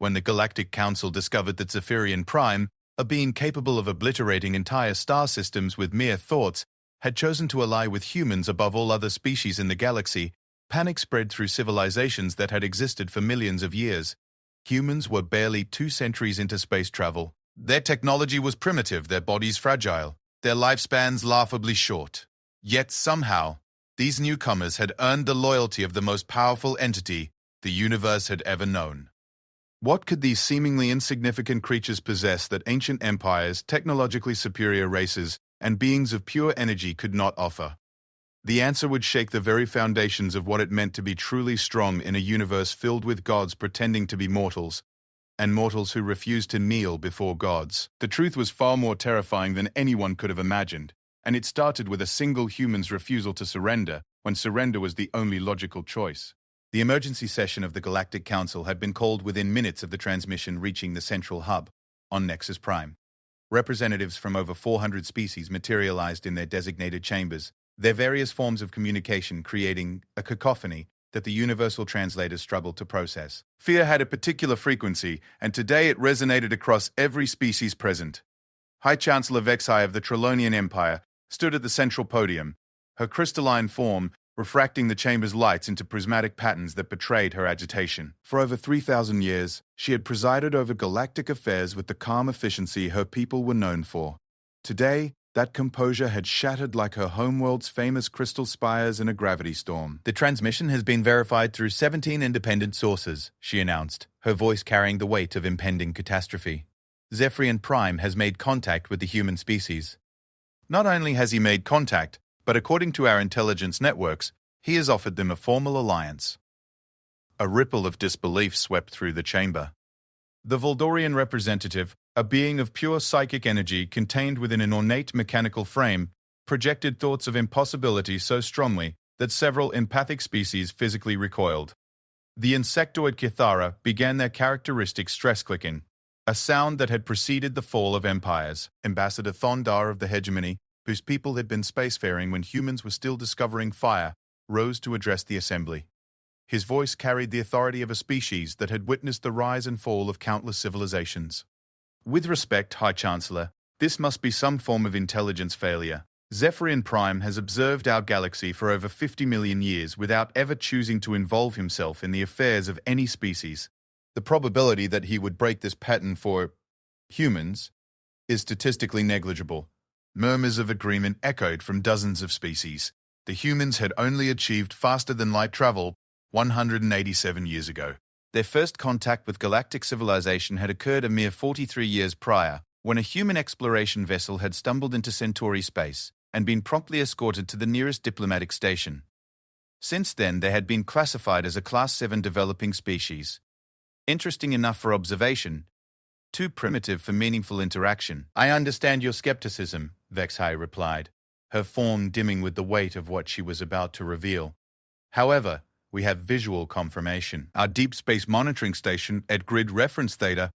when the Galactic Council discovered that Zephyrian Prime, a being capable of obliterating entire star systems with mere thoughts, had chosen to ally with humans above all other species in the galaxy, panic spread through civilizations that had existed for millions of years. Humans were barely 2 centuries into space travel. Their technology was primitive, their bodies fragile, their lifespans laughably short. Yet somehow, these newcomers had earned the loyalty of the most powerful entity the universe had ever known. What could these seemingly insignificant creatures possess that ancient empires, technologically superior races, and beings of pure energy could not offer? The answer would shake the very foundations of what it meant to be truly strong in a universe filled with gods pretending to be mortals, and mortals who refused to kneel before gods. The truth was far more terrifying than anyone could have imagined, and it started with a single human's refusal to surrender, when surrender was the only logical choice. The emergency session of the Galactic Council had been called within minutes of the transmission reaching the central hub, on Nexus Prime. Representatives from over 400 species materialized in their designated chambers, their various forms of communication creating a cacophony that the universal translators struggled to process. Fear had a particular frequency, and today it resonated across every species present. High Chancellor Vexai of the Trillonian Empire stood at the central podium, her crystalline form refracting the chamber's lights into prismatic patterns that betrayed her agitation. For over 3,000 years, she had presided over galactic affairs with the calm efficiency her people were known for. Today, that composure had shattered like her homeworld's famous crystal spires in a gravity storm. "The transmission has been verified through 17 independent sources," she announced, her voice carrying the weight of impending catastrophe. "Zephyrian Prime has made contact with the human species. Not only has he made contact, but according to our intelligence networks, he has offered them a formal alliance." A ripple of disbelief swept through the chamber. The Voldorian representative, a being of pure psychic energy contained within an ornate mechanical frame, projected thoughts of impossibility so strongly that several empathic species physically recoiled. The insectoid Kithara began their characteristic stress clicking, a sound that had preceded the fall of empires. Ambassador Thondar of the hegemony, whose people had been spacefaring when humans were still discovering fire, rose to address the assembly. His voice carried the authority of a species that had witnessed the rise and fall of countless civilizations. "With respect, High Chancellor, this must be some form of intelligence failure. Zephyrian Prime has observed our galaxy for over 50 million years without ever choosing to involve himself in the affairs of any species. The probability that he would break this pattern for humans is statistically negligible." Murmurs of agreement echoed from dozens of species. The humans had only achieved faster-than-light travel 187 years ago. Their first contact with galactic civilization had occurred a mere 43 years prior, when a human exploration vessel had stumbled into Centauri space and been promptly escorted to the nearest diplomatic station. Since then, they had been classified as a Class 7 developing species. Interesting enough for observation, too primitive for meaningful interaction. "I understand your skepticism," Vexai replied, her form dimming with the weight of what she was about to reveal. "However, we have visual confirmation. Our deep space monitoring station at Grid Reference Theta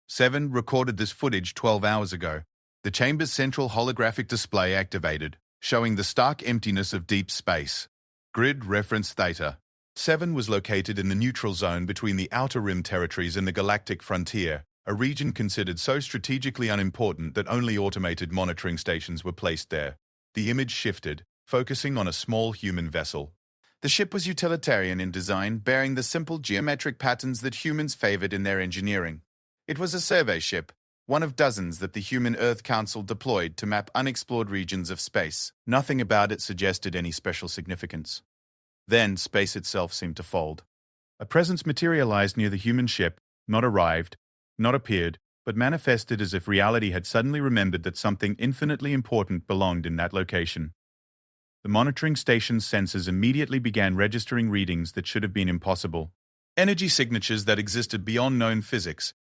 7 recorded this footage 12 hours ago. The chamber's central holographic display activated, showing the stark emptiness of deep space. Grid Reference Theta 7 was located in the neutral zone between the Outer Rim territories and the galactic frontier, a region considered so strategically unimportant that only automated monitoring stations were placed there. The image shifted, focusing on a small human vessel. The ship was utilitarian in design, bearing the simple geometric patterns that humans favored in their engineering. It was a survey ship, one of dozens that the Human Earth Council deployed to map unexplored regions of space. Nothing about it suggested any special significance. Then, space itself seemed to fold. A presence materialized near the human ship, not arrived, not appeared, but manifested as if reality had suddenly remembered that something infinitely important belonged in that location. The monitoring station's sensors immediately began registering readings that should have been impossible. Energy signatures that existed beyond known physics.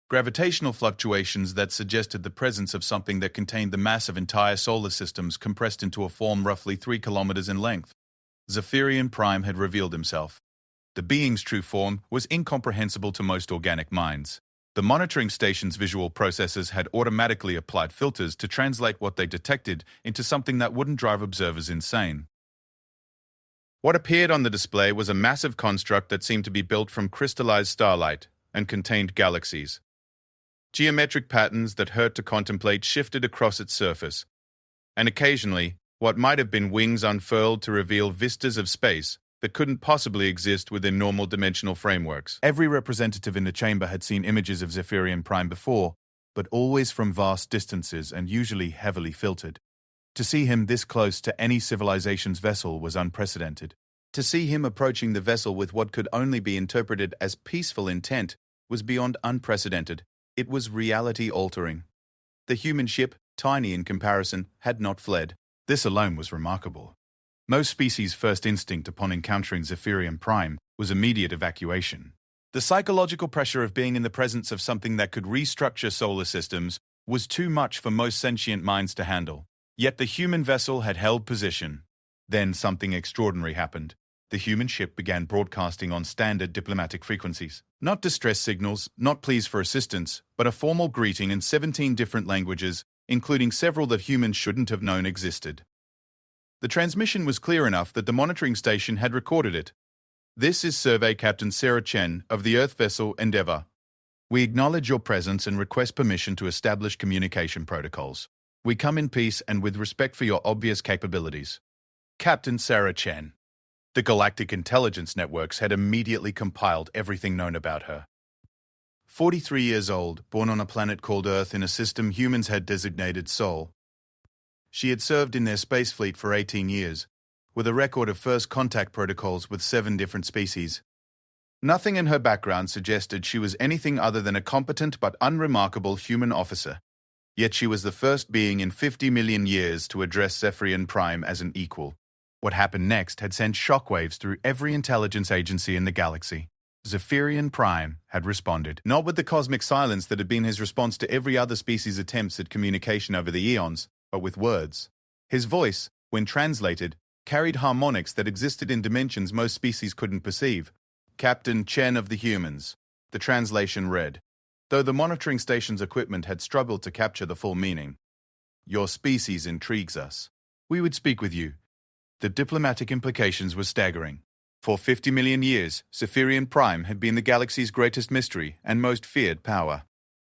Gravitational fluctuations that suggested the presence of something that contained the mass of entire solar systems compressed into a form roughly 3 kilometers in length. Zephyrian Prime had revealed himself. The being's true form was incomprehensible to most organic minds. The monitoring station's visual processors had automatically applied filters to translate what they detected into something that wouldn't drive observers insane. What appeared on the display was a massive construct that seemed to be built from crystallized starlight, and contained galaxies. Geometric patterns that hurt to contemplate shifted across its surface, and occasionally, what might have been wings unfurled to reveal vistas of space that couldn't possibly exist within normal dimensional frameworks. Every representative in the chamber had seen images of Zephyrian Prime before, but always from vast distances and usually heavily filtered. To see him this close to any civilization's vessel was unprecedented. To see him approaching the vessel with what could only be interpreted as peaceful intent was beyond unprecedented. It was reality-altering. The human ship, tiny in comparison, had not fled. This alone was remarkable. Most species' first instinct upon encountering Zephyrian Prime was immediate evacuation. The psychological pressure of being in the presence of something that could restructure solar systems was too much for most sentient minds to handle. Yet the human vessel had held position. Then something extraordinary happened. The human ship began broadcasting on standard diplomatic frequencies. Not distress signals, not pleas for assistance, but a formal greeting in 17 different languages, including several that humans shouldn't have known existed. The transmission was clear enough that the monitoring station had recorded it. This is Survey Captain Sarah Chen of the Earth vessel Endeavour. We acknowledge your presence and request permission to establish communication protocols. We come in peace and with respect for your obvious capabilities. Captain Sarah Chen. The Galactic Intelligence Networks had immediately compiled everything known about her. 43 years old, born on a planet called Earth in a system humans had designated Sol. She had served in their space fleet for 18 years, with a record of first contact protocols with 7 different species. Nothing in her background suggested she was anything other than a competent but unremarkable human officer. Yet she was the first being in 50 million years to address Zephyrian Prime as an equal. What happened next had sent shockwaves through every intelligence agency in the galaxy. Zephyrian Prime had responded, not with the cosmic silence that had been his response to every other species' attempts at communication over the eons, but with words. His voice, when translated, carried harmonics that existed in dimensions most species couldn't perceive. Captain Chen of the humans. The translation read, though the monitoring station's equipment had struggled to capture the full meaning. Your species intrigues us. We would speak with you. The diplomatic implications were staggering. For 50 million years, Zephyrian Prime had been the galaxy's greatest mystery and most feared power.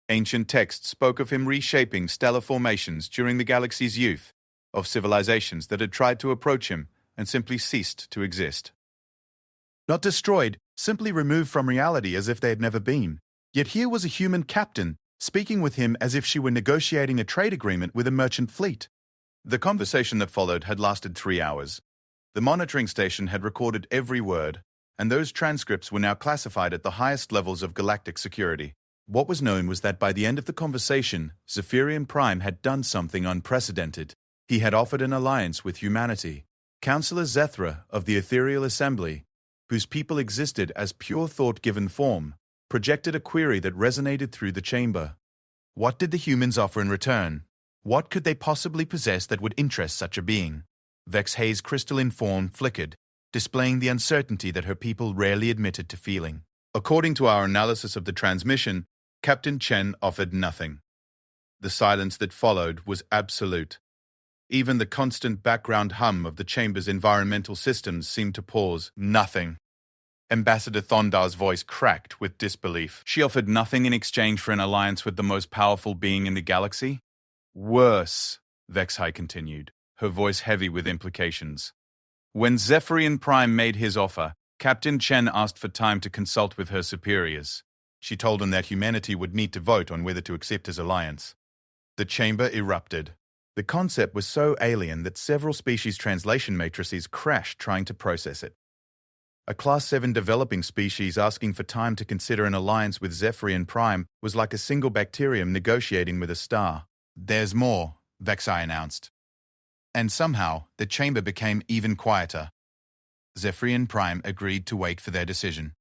Ancient texts spoke of him reshaping stellar formations during the galaxy's youth, of civilizations that had tried to approach him and simply ceased to exist. Not destroyed, simply removed from reality as if they had never been. Yet here was a human captain, speaking with him as if she were negotiating a trade agreement with a merchant fleet. The conversation that followed had lasted 3 hours. The monitoring station had recorded every word, and those transcripts were now classified at the highest levels of galactic security. What was known was that by the end of the conversation, Zephyrian Prime had done something unprecedented. He had offered an alliance with humanity. Councillor Zethra of the Ethereal Assembly, whose people existed as pure thought given form, projected a query that resonated through the chamber. What did the humans offer in return? What could they possibly possess that would interest such a being? Vex Hay's crystalline form flickered, displaying the uncertainty that her people rarely admitted to feeling. According to our analysis of the transmission, Captain Chen offered nothing. The silence that followed was absolute. Even the constant background hum of the chamber's environmental systems seemed to pause. Nothing. Ambassador Thondar's voice cracked with disbelief. She offered nothing in exchange for an alliance with the most powerful being in the galaxy? Worse, Vexhai continued, her voice heavy with implications. When Zephyrian Prime made his offer, Captain Chen asked for time to consult with her superiors. She told him that humanity would need to vote on whether to accept his alliance. The chamber erupted. The concept was so alien that several species' translation matrices crashed trying to process it. A Class 7 developing species asking for time to consider an alliance with Zephyrian Prime was like a single bacterium negotiating with a star. There's more, Vexai announced. And somehow, the chamber became even quieter. Zephyrian Prime agreed to wait for their decision.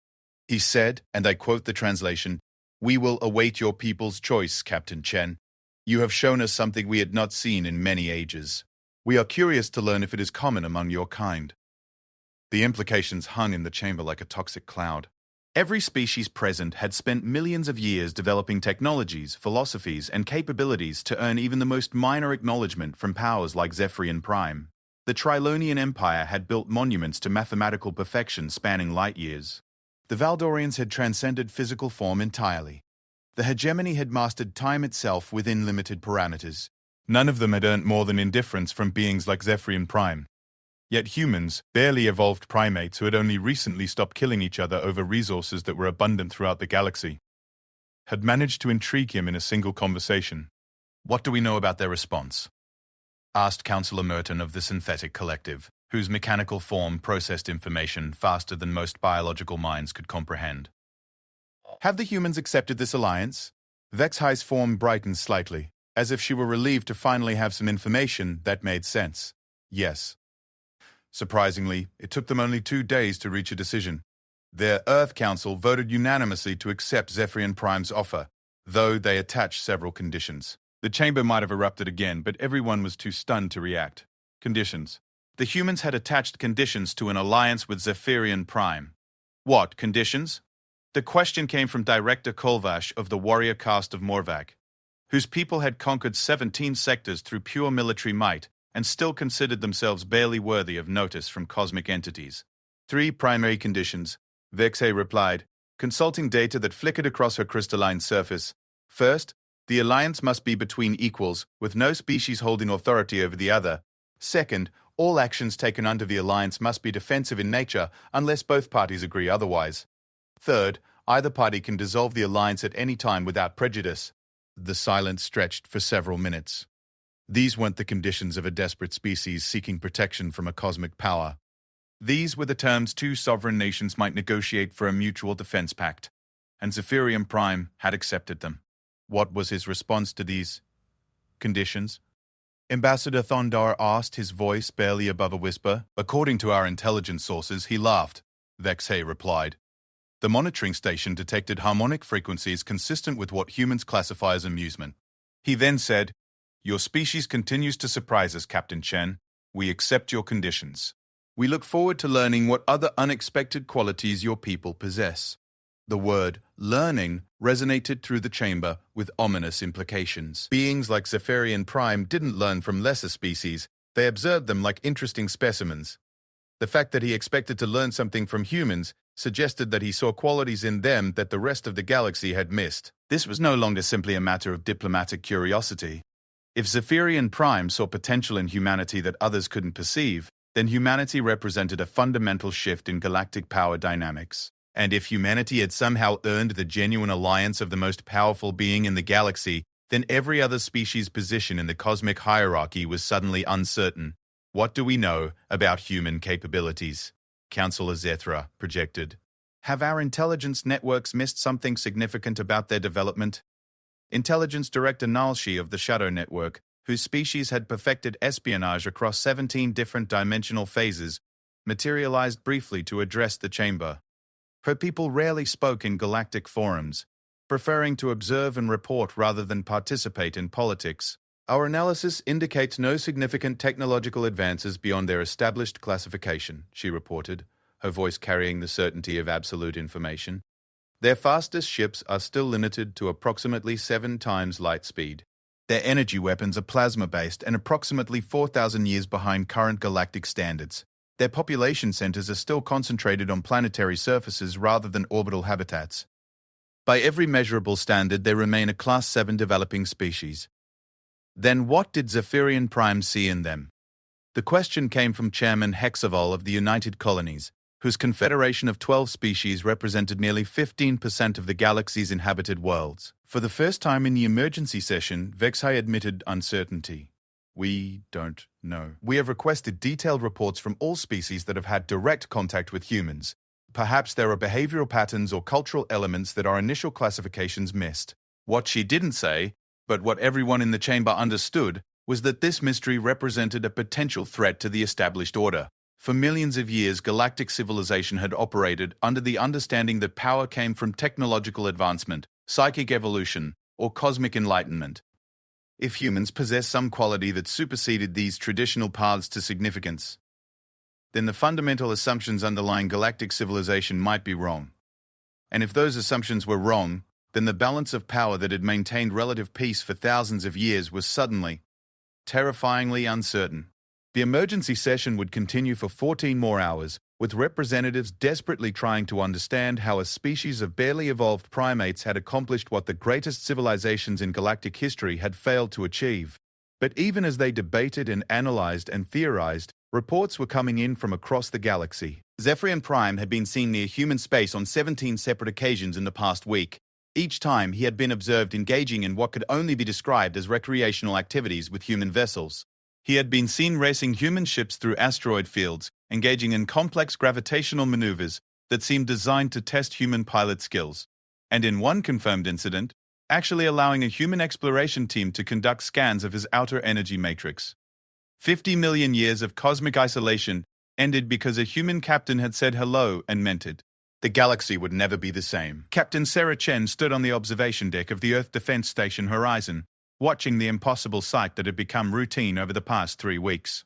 He said, and I quote the translation, "We will await your people's choice, Captain Chen. You have shown us something we had not seen in many ages. We are curious to learn if it is common among your kind." The implications hung in the chamber like a toxic cloud. Every species present had spent millions of years developing technologies, philosophies, and capabilities to earn even the most minor acknowledgement from powers like Zephyrian Prime. The Trilonian Empire had built monuments to mathematical perfection spanning light years. The Valdorians had transcended physical form entirely. The hegemony had mastered time itself within limited parameters. None of them had earned more than indifference from beings like Zephyrian Prime. Yet humans, barely evolved primates who had only recently stopped killing each other over resources that were abundant throughout the galaxy, had managed to intrigue him in a single conversation. "What do we know about their response?" asked Councillor Merton of the Synthetic Collective, whose mechanical form processed information faster than most biological minds could comprehend. "Have the humans accepted this alliance?" Vexhi's form brightened slightly, as if she were relieved to finally have some information that made sense. "Yes." Surprisingly, it took them only 2 days to reach a decision. Their Earth Council voted unanimously to accept Zephyrian Prime's offer, though they attached several conditions. The chamber might have erupted again, but everyone was too stunned to react. Conditions. The humans had attached conditions to an alliance with Zephyrian Prime. What conditions? The question came from Director Kolvash of the warrior caste of Morvac, whose people had conquered 17 sectors through pure military might and still considered themselves barely worthy of notice from cosmic entities. 3 primary conditions, Vexhay replied, consulting data that flickered across her crystalline surface. First, the alliance must be between equals, with no species holding authority over the other. Second, all actions taken under the alliance must be defensive in nature unless both parties agree otherwise. Third, either party can dissolve the alliance at any time without prejudice. The silence stretched for several minutes. These weren't the conditions of a desperate species seeking protection from a cosmic power. These were the terms 2 sovereign nations might negotiate for a mutual defense pact, and Zephyrian Prime had accepted them. What was his response to these conditions? Ambassador Thondar asked, his voice barely above a whisper. "According to our intelligence sources, he laughed," Vexhay replied. "The monitoring station detected harmonic frequencies consistent with what humans classify as amusement." He then said, "Your species continues to surprise us, Captain Chen. We accept your conditions. We look forward to learning what other unexpected qualities your people possess." The word learning resonated through the chamber with ominous implications. Beings like Zephyrian Prime didn't learn from lesser species, they observed them like interesting specimens. The fact that he expected to learn something from humans suggested that he saw qualities in them that the rest of the galaxy had missed. This was no longer simply a matter of diplomatic curiosity. If Zephyrian Prime saw potential in humanity that others couldn't perceive, then humanity represented a fundamental shift in galactic power dynamics. And if humanity had somehow earned the genuine alliance of the most powerful being in the galaxy, then every other species' position in the cosmic hierarchy was suddenly uncertain. "What do we know about human capabilities?" Councillor Zethra projected. "Have our intelligence networks missed something significant about their development?" Intelligence Director Nalshi of the Shadow Network, whose species had perfected espionage across 17 different dimensional phases, materialized briefly to address the chamber. Her people rarely spoke in galactic forums, preferring to observe and report rather than participate in politics. "Our analysis indicates no significant technological advances beyond their established classification," she reported, her voice carrying the certainty of absolute information. "Their fastest ships are still limited to approximately 7 times light speed. Their energy weapons are plasma-based and approximately 4,000 years behind current galactic standards. Their population centers are still concentrated on planetary surfaces rather than orbital habitats. By every measurable standard, they remain a Class 7 developing species." Then what did Zephyrian Prime see in them? The question came from Chairman Hexaval of the United Colonies, whose confederation of 12 species represented nearly 15% of the galaxy's inhabited worlds. For the first time in the emergency session, Vexhay admitted uncertainty. "We don't know. We have requested detailed reports from all species that have had direct contact with humans. Perhaps there are behavioral patterns or cultural elements that our initial classifications missed." What she didn't say, but what everyone in the chamber understood, was that this mystery represented a potential threat to the established order. For millions of years, galactic civilization had operated under the understanding that power came from technological advancement, psychic evolution, or cosmic enlightenment. If humans possess some quality that superseded these traditional paths to significance, then the fundamental assumptions underlying galactic civilization might be wrong. And if those assumptions were wrong, then the balance of power that had maintained relative peace for thousands of years was suddenly, terrifyingly uncertain. The emergency session would continue for 14 more hours, with representatives desperately trying to understand how a species of barely evolved primates had accomplished what the greatest civilizations in galactic history had failed to achieve. But even as they debated and analyzed and theorized, reports were coming in from across the galaxy. Zephyrian Prime had been seen near human space on 17 separate occasions in the past week. Each time, he had been observed engaging in what could only be described as recreational activities with human vessels. He had been seen racing human ships through asteroid fields, engaging in complex gravitational maneuvers that seemed designed to test human pilot skills. And in one confirmed incident, actually allowing a human exploration team to conduct scans of his outer energy matrix. 50 million years of cosmic isolation ended because a human captain had said hello and meant it. The galaxy would never be the same. Captain Sarah Chen stood on the observation deck of the Earth Defense Station Horizon, watching the impossible sight that had become routine over the past 3 weeks.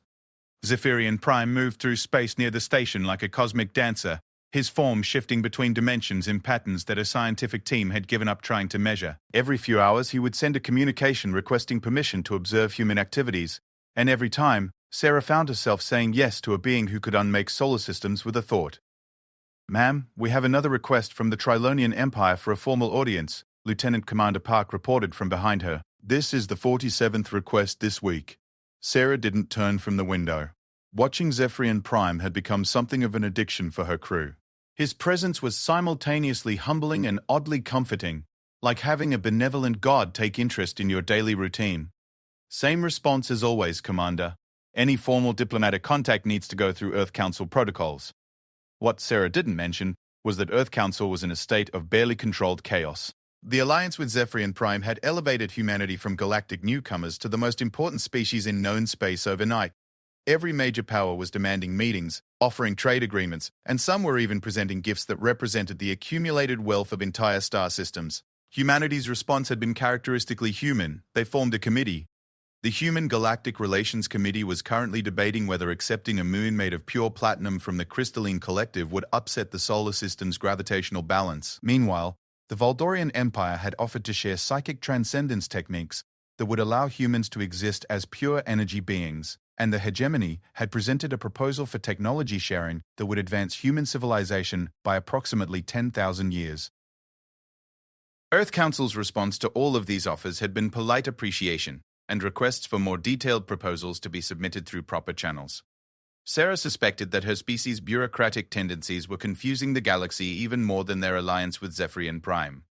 Zephyrian Prime moved through space near the station like a cosmic dancer, his form shifting between dimensions in patterns that a scientific team had given up trying to measure. Every few hours, he would send a communication requesting permission to observe human activities, and every time, Sarah found herself saying yes to a being who could unmake solar systems with a thought. "Ma'am, we have another request from the Trilonian Empire for a formal audience," Lieutenant Commander Park reported from behind her. "This is the 47th request this week." Sarah didn't turn from the window. Watching Zephyrian Prime had become something of an addiction for her crew. His presence was simultaneously humbling and oddly comforting, like having a benevolent god take interest in your daily routine. "Same response as always, Commander. Any formal diplomatic contact needs to go through Earth Council protocols." What Sarah didn't mention was that Earth Council was in a state of barely controlled chaos. The alliance with Zephyrian Prime had elevated humanity from galactic newcomers to the most important species in known space overnight. Every major power was demanding meetings, offering trade agreements, and some were even presenting gifts that represented the accumulated wealth of entire star systems. Humanity's response had been characteristically human. They formed a committee. The Human Galactic Relations Committee was currently debating whether accepting a moon made of pure platinum from the Crystalline Collective would upset the solar system's gravitational balance. Meanwhile, the Voldorian Empire had offered to share psychic transcendence techniques that would allow humans to exist as pure energy beings, and the hegemony had presented a proposal for technology sharing that would advance human civilization by approximately 10,000 years. Earth Council's response to all of these offers had been polite appreciation, and requests for more detailed proposals to be submitted through proper channels. Sarah suspected that her species' bureaucratic tendencies were confusing the galaxy even more than their alliance with Zephyrian Prime.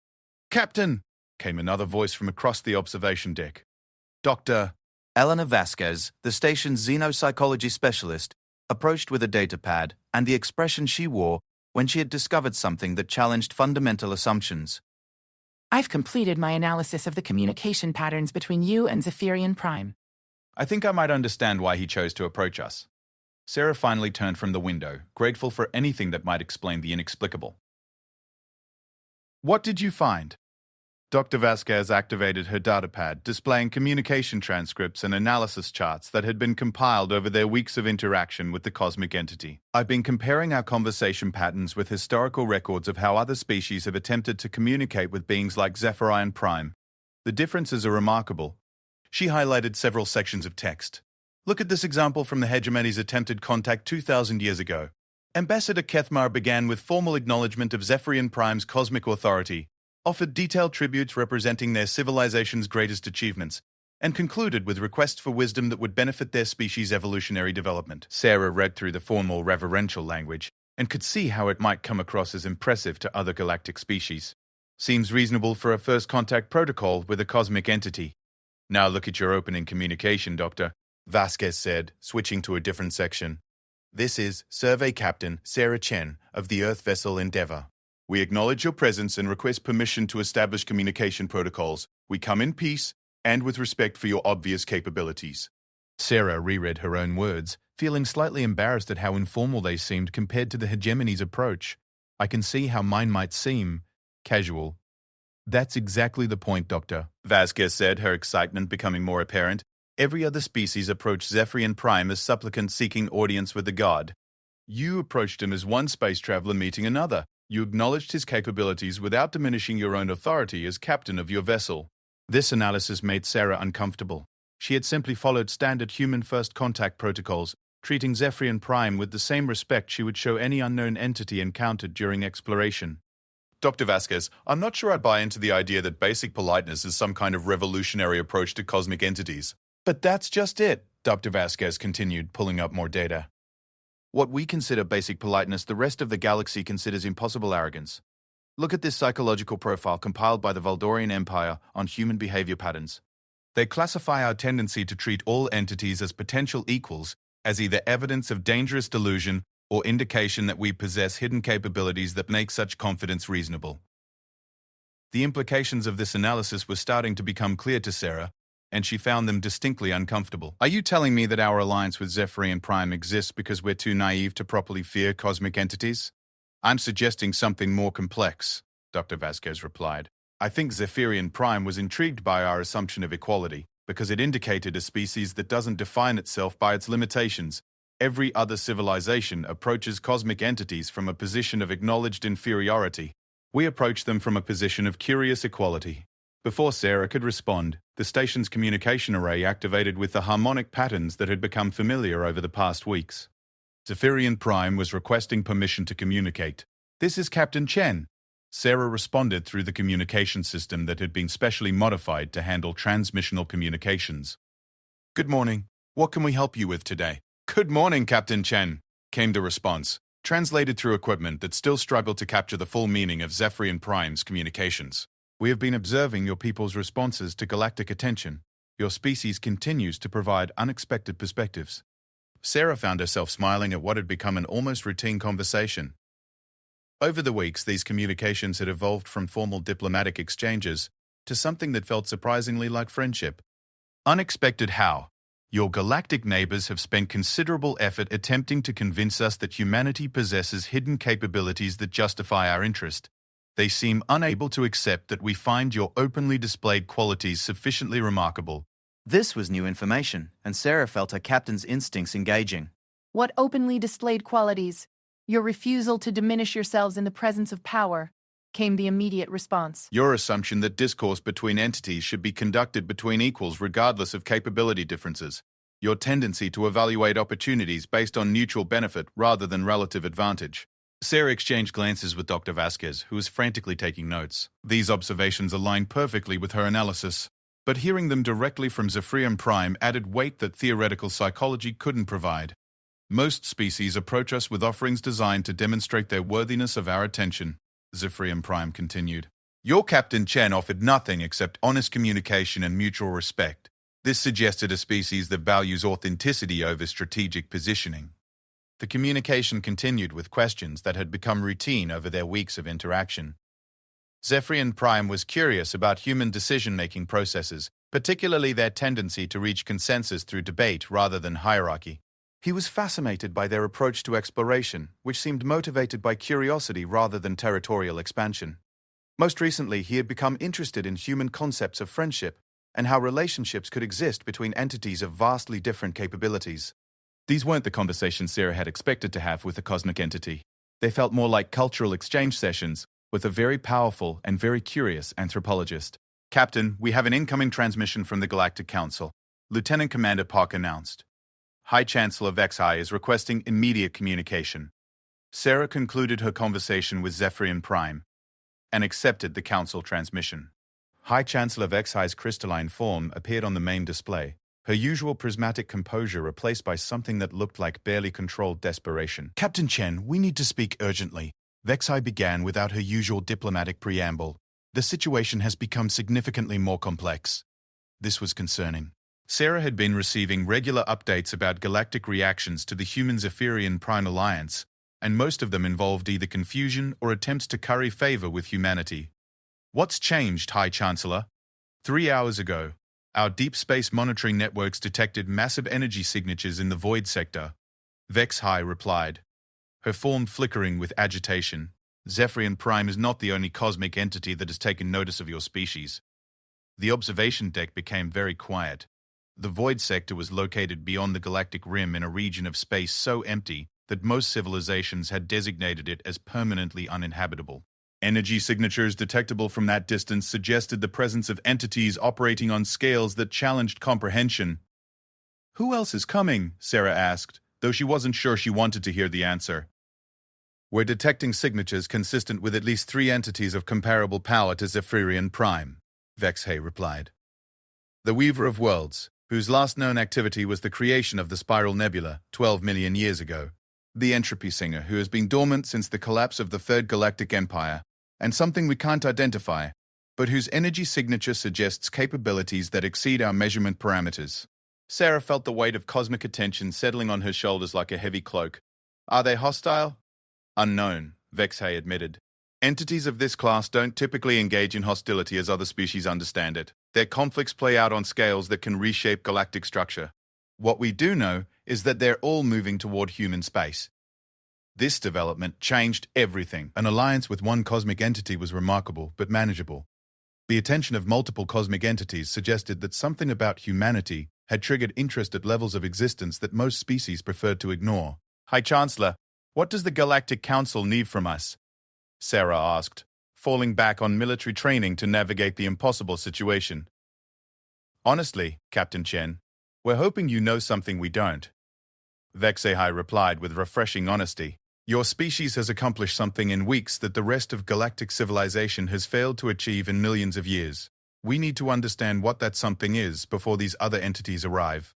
"Captain!" came another voice from across the observation deck. Dr. Elena Vasquez, the station's xenopsychology specialist, approached with a datapad and the expression she wore when she had discovered something that challenged fundamental assumptions. "I've completed my analysis of the communication patterns between you and Zephyrian Prime." "I think I might understand why he chose to approach us." Sarah finally turned from the window, grateful for anything that might explain the inexplicable. "What did you find?" Dr. Vasquez activated her datapad, displaying communication transcripts and analysis charts that had been compiled over their weeks of interaction with the cosmic entity. "I've been comparing our conversation patterns with historical records of how other species have attempted to communicate with beings like Zephyrian Prime. The differences are remarkable." She highlighted several sections of text. "Look at this example from the hegemony's attempted contact 2,000 years ago. Ambassador Kethmar began with formal acknowledgement of Zephyrian Prime's cosmic authority, offered detailed tributes representing their civilization's greatest achievements, and concluded with requests for wisdom that would benefit their species' evolutionary development." Sarah read through the formal reverential language and could see how it might come across as impressive to other galactic species. "Seems reasonable for a first contact protocol with a cosmic entity." "Now look at your opening communication, Doctor," Vasquez said, switching to a different section. "This is Survey Captain Sarah Chen of the Earth vessel Endeavour. We acknowledge your presence and request permission to establish communication protocols. We come in peace and with respect for your obvious capabilities." Sarah reread her own words, feeling slightly embarrassed at how informal they seemed compared to the hegemony's approach. "I can see how mine might seem casual." "That's exactly the point, Doctor," Vasquez said, her excitement becoming more apparent. "Every other species approached Zephyrian Prime as supplicants seeking audience with the god. You approached him as one space traveler meeting another. You acknowledged his capabilities without diminishing your own authority as captain of your vessel." This analysis made Sarah uncomfortable. She had simply followed standard human first contact protocols, treating Zephyrian Prime with the same respect she would show any unknown entity encountered during exploration. Dr. Vasquez, I'm not sure I'd buy into the idea that basic politeness is some kind of revolutionary approach to cosmic entities. But that's just it, Dr. Vasquez continued, pulling up more data. What we consider basic politeness, the rest of the galaxy considers impossible arrogance. Look at this psychological profile compiled by the Valdorian Empire on human behavior patterns. They classify our tendency to treat all entities as potential equals as either evidence of dangerous delusion or indication that we possess hidden capabilities that make such confidence reasonable. The implications of this analysis were starting to become clear to Sarah, and she found them distinctly uncomfortable. Are you telling me that our alliance with Zephyrian Prime exists because we're too naive to properly fear cosmic entities? I'm suggesting something more complex, Dr. Vasquez replied. I think Zephyrian Prime was intrigued by our assumption of equality because it indicated a species that doesn't define itself by its limitations. Every other civilization approaches cosmic entities from a position of acknowledged inferiority. We approach them from a position of curious equality. Before Sarah could respond, the station's communication array activated with the harmonic patterns that had become familiar over the past weeks. Zephyrian Prime was requesting permission to communicate. This is Captain Chen. Sarah responded through the communication system that had been specially modified to handle transmissional communications. Good morning. What can we help you with today? Good morning, Captain Chen, came the response, translated through equipment that still struggled to capture the full meaning of Zephyrian Prime's communications. We have been observing your people's responses to galactic attention. Your species continues to provide unexpected perspectives. Sarah found herself smiling at what had become an almost routine conversation. Over the weeks, these communications had evolved from formal diplomatic exchanges to something that felt surprisingly like friendship. Unexpected how? Your galactic neighbors have spent considerable effort attempting to convince us that humanity possesses hidden capabilities that justify our interest. They seem unable to accept that we find your openly displayed qualities sufficiently remarkable. This was new information, and Sarah felt her captain's instincts engaging. What openly displayed qualities? Your refusal to diminish yourselves in the presence of power, came the immediate response. Your assumption that discourse between entities should be conducted between equals regardless of capability differences. Your tendency to evaluate opportunities based on mutual benefit rather than relative advantage. Sarah exchanged glances with Dr. Vasquez, who was frantically taking notes. These observations aligned perfectly with her analysis, but hearing them directly from Zephyrian Prime added weight that theoretical psychology couldn't provide. Most species approach us with offerings designed to demonstrate their worthiness of our attention, Zephyrian Prime continued. Your Captain Chen offered nothing except honest communication and mutual respect. This suggested a species that values authenticity over strategic positioning. The communication continued with questions that had become routine over their weeks of interaction. Zephyrian Prime was curious about human decision-making processes, particularly their tendency to reach consensus through debate rather than hierarchy. He was fascinated by their approach to exploration, which seemed motivated by curiosity rather than territorial expansion. Most recently, he had become interested in human concepts of friendship and how relationships could exist between entities of vastly different capabilities. These weren't the conversations Sarah had expected to have with a cosmic entity. They felt more like cultural exchange sessions with a very powerful and very curious anthropologist. Captain, we have an incoming transmission from the Galactic Council, Lieutenant Commander Park announced. High Chancellor Vexai is requesting immediate communication. Sarah concluded her conversation with Zephyrian Prime and accepted the Council transmission. High Chancellor Vexai's crystalline form appeared on the main display, her usual prismatic composure replaced by something that looked like barely controlled desperation. Captain Chen, we need to speak urgently. Vexai began without her usual diplomatic preamble. The situation has become significantly more complex. This was concerning. Sarah had been receiving regular updates about galactic reactions to the human Zephyrian Prime alliance, and most of them involved either confusion or attempts to curry favor with humanity. What's changed, High Chancellor? 3 hours ago, our deep space monitoring networks detected massive energy signatures in the void sector. Vex High replied, her form flickering with agitation. Zephyrian Prime is not the only cosmic entity that has taken notice of your species. The observation deck became very quiet. The void sector was located beyond the galactic rim in a region of space so empty that most civilizations had designated it as permanently uninhabitable. Energy signatures detectable from that distance suggested the presence of entities operating on scales that challenged comprehension. Who else is coming? Sarah asked, though she wasn't sure she wanted to hear the answer. "We're detecting signatures consistent with at least 3 entities of comparable power to Zephyrian Prime," Vexhay replied. "The Weaver of Worlds, whose last known activity was the creation of the Spiral Nebula 12 million years ago. The Entropy Singer, who has been dormant since the collapse of the Third Galactic Empire, and something we can't identify, but whose energy signature suggests capabilities that exceed our measurement parameters." Sarah felt the weight of cosmic attention settling on her shoulders like a heavy cloak. "Are they hostile?" "Unknown," Vexhay admitted. "Entities of this class don't typically engage in hostility as other species understand it. Their conflicts play out on scales that can reshape galactic structure. What we do know is that they're all moving toward human space." This development changed everything. An alliance with one cosmic entity was remarkable, but manageable. The attention of multiple cosmic entities suggested that something about humanity had triggered interest at levels of existence that most species preferred to ignore. "High Chancellor, what does the Galactic Council need from us?" Sarah asked, falling back on military training to navigate the impossible situation. "Honestly, Captain Chen, we're hoping you know something we don't." Vexhay replied with refreshing honesty. "Your species has accomplished something in weeks that the rest of galactic civilization has failed to achieve in millions of years. We need to understand what that something is before these other entities arrive."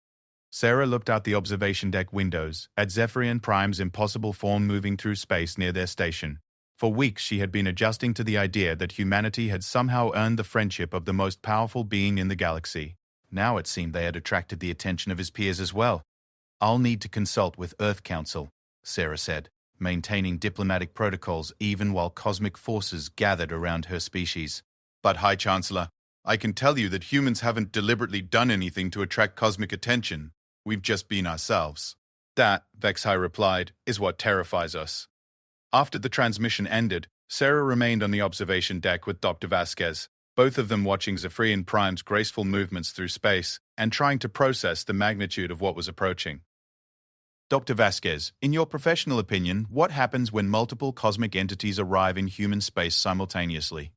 Sarah looked out the observation deck windows at Zephyrian Prime's impossible form moving through space near their station. For weeks she had been adjusting to the idea that humanity had somehow earned the friendship of the most powerful being in the galaxy. Now it seemed they had attracted the attention of his peers as well. "I'll need to consult with Earth Council," Sarah said, maintaining diplomatic protocols even while cosmic forces gathered around her species. "But High Chancellor, I can tell you that humans haven't deliberately done anything to attract cosmic attention. We've just been ourselves." "That," Vexhay replied, "is what terrifies us." After the transmission ended, Sarah remained on the observation deck with Dr. Vasquez, both of them watching Zephyrian Prime's graceful movements through space and trying to process the magnitude of what was approaching. "Dr. Vasquez, in your professional opinion, what happens when multiple cosmic entities arrive in human space simultaneously?"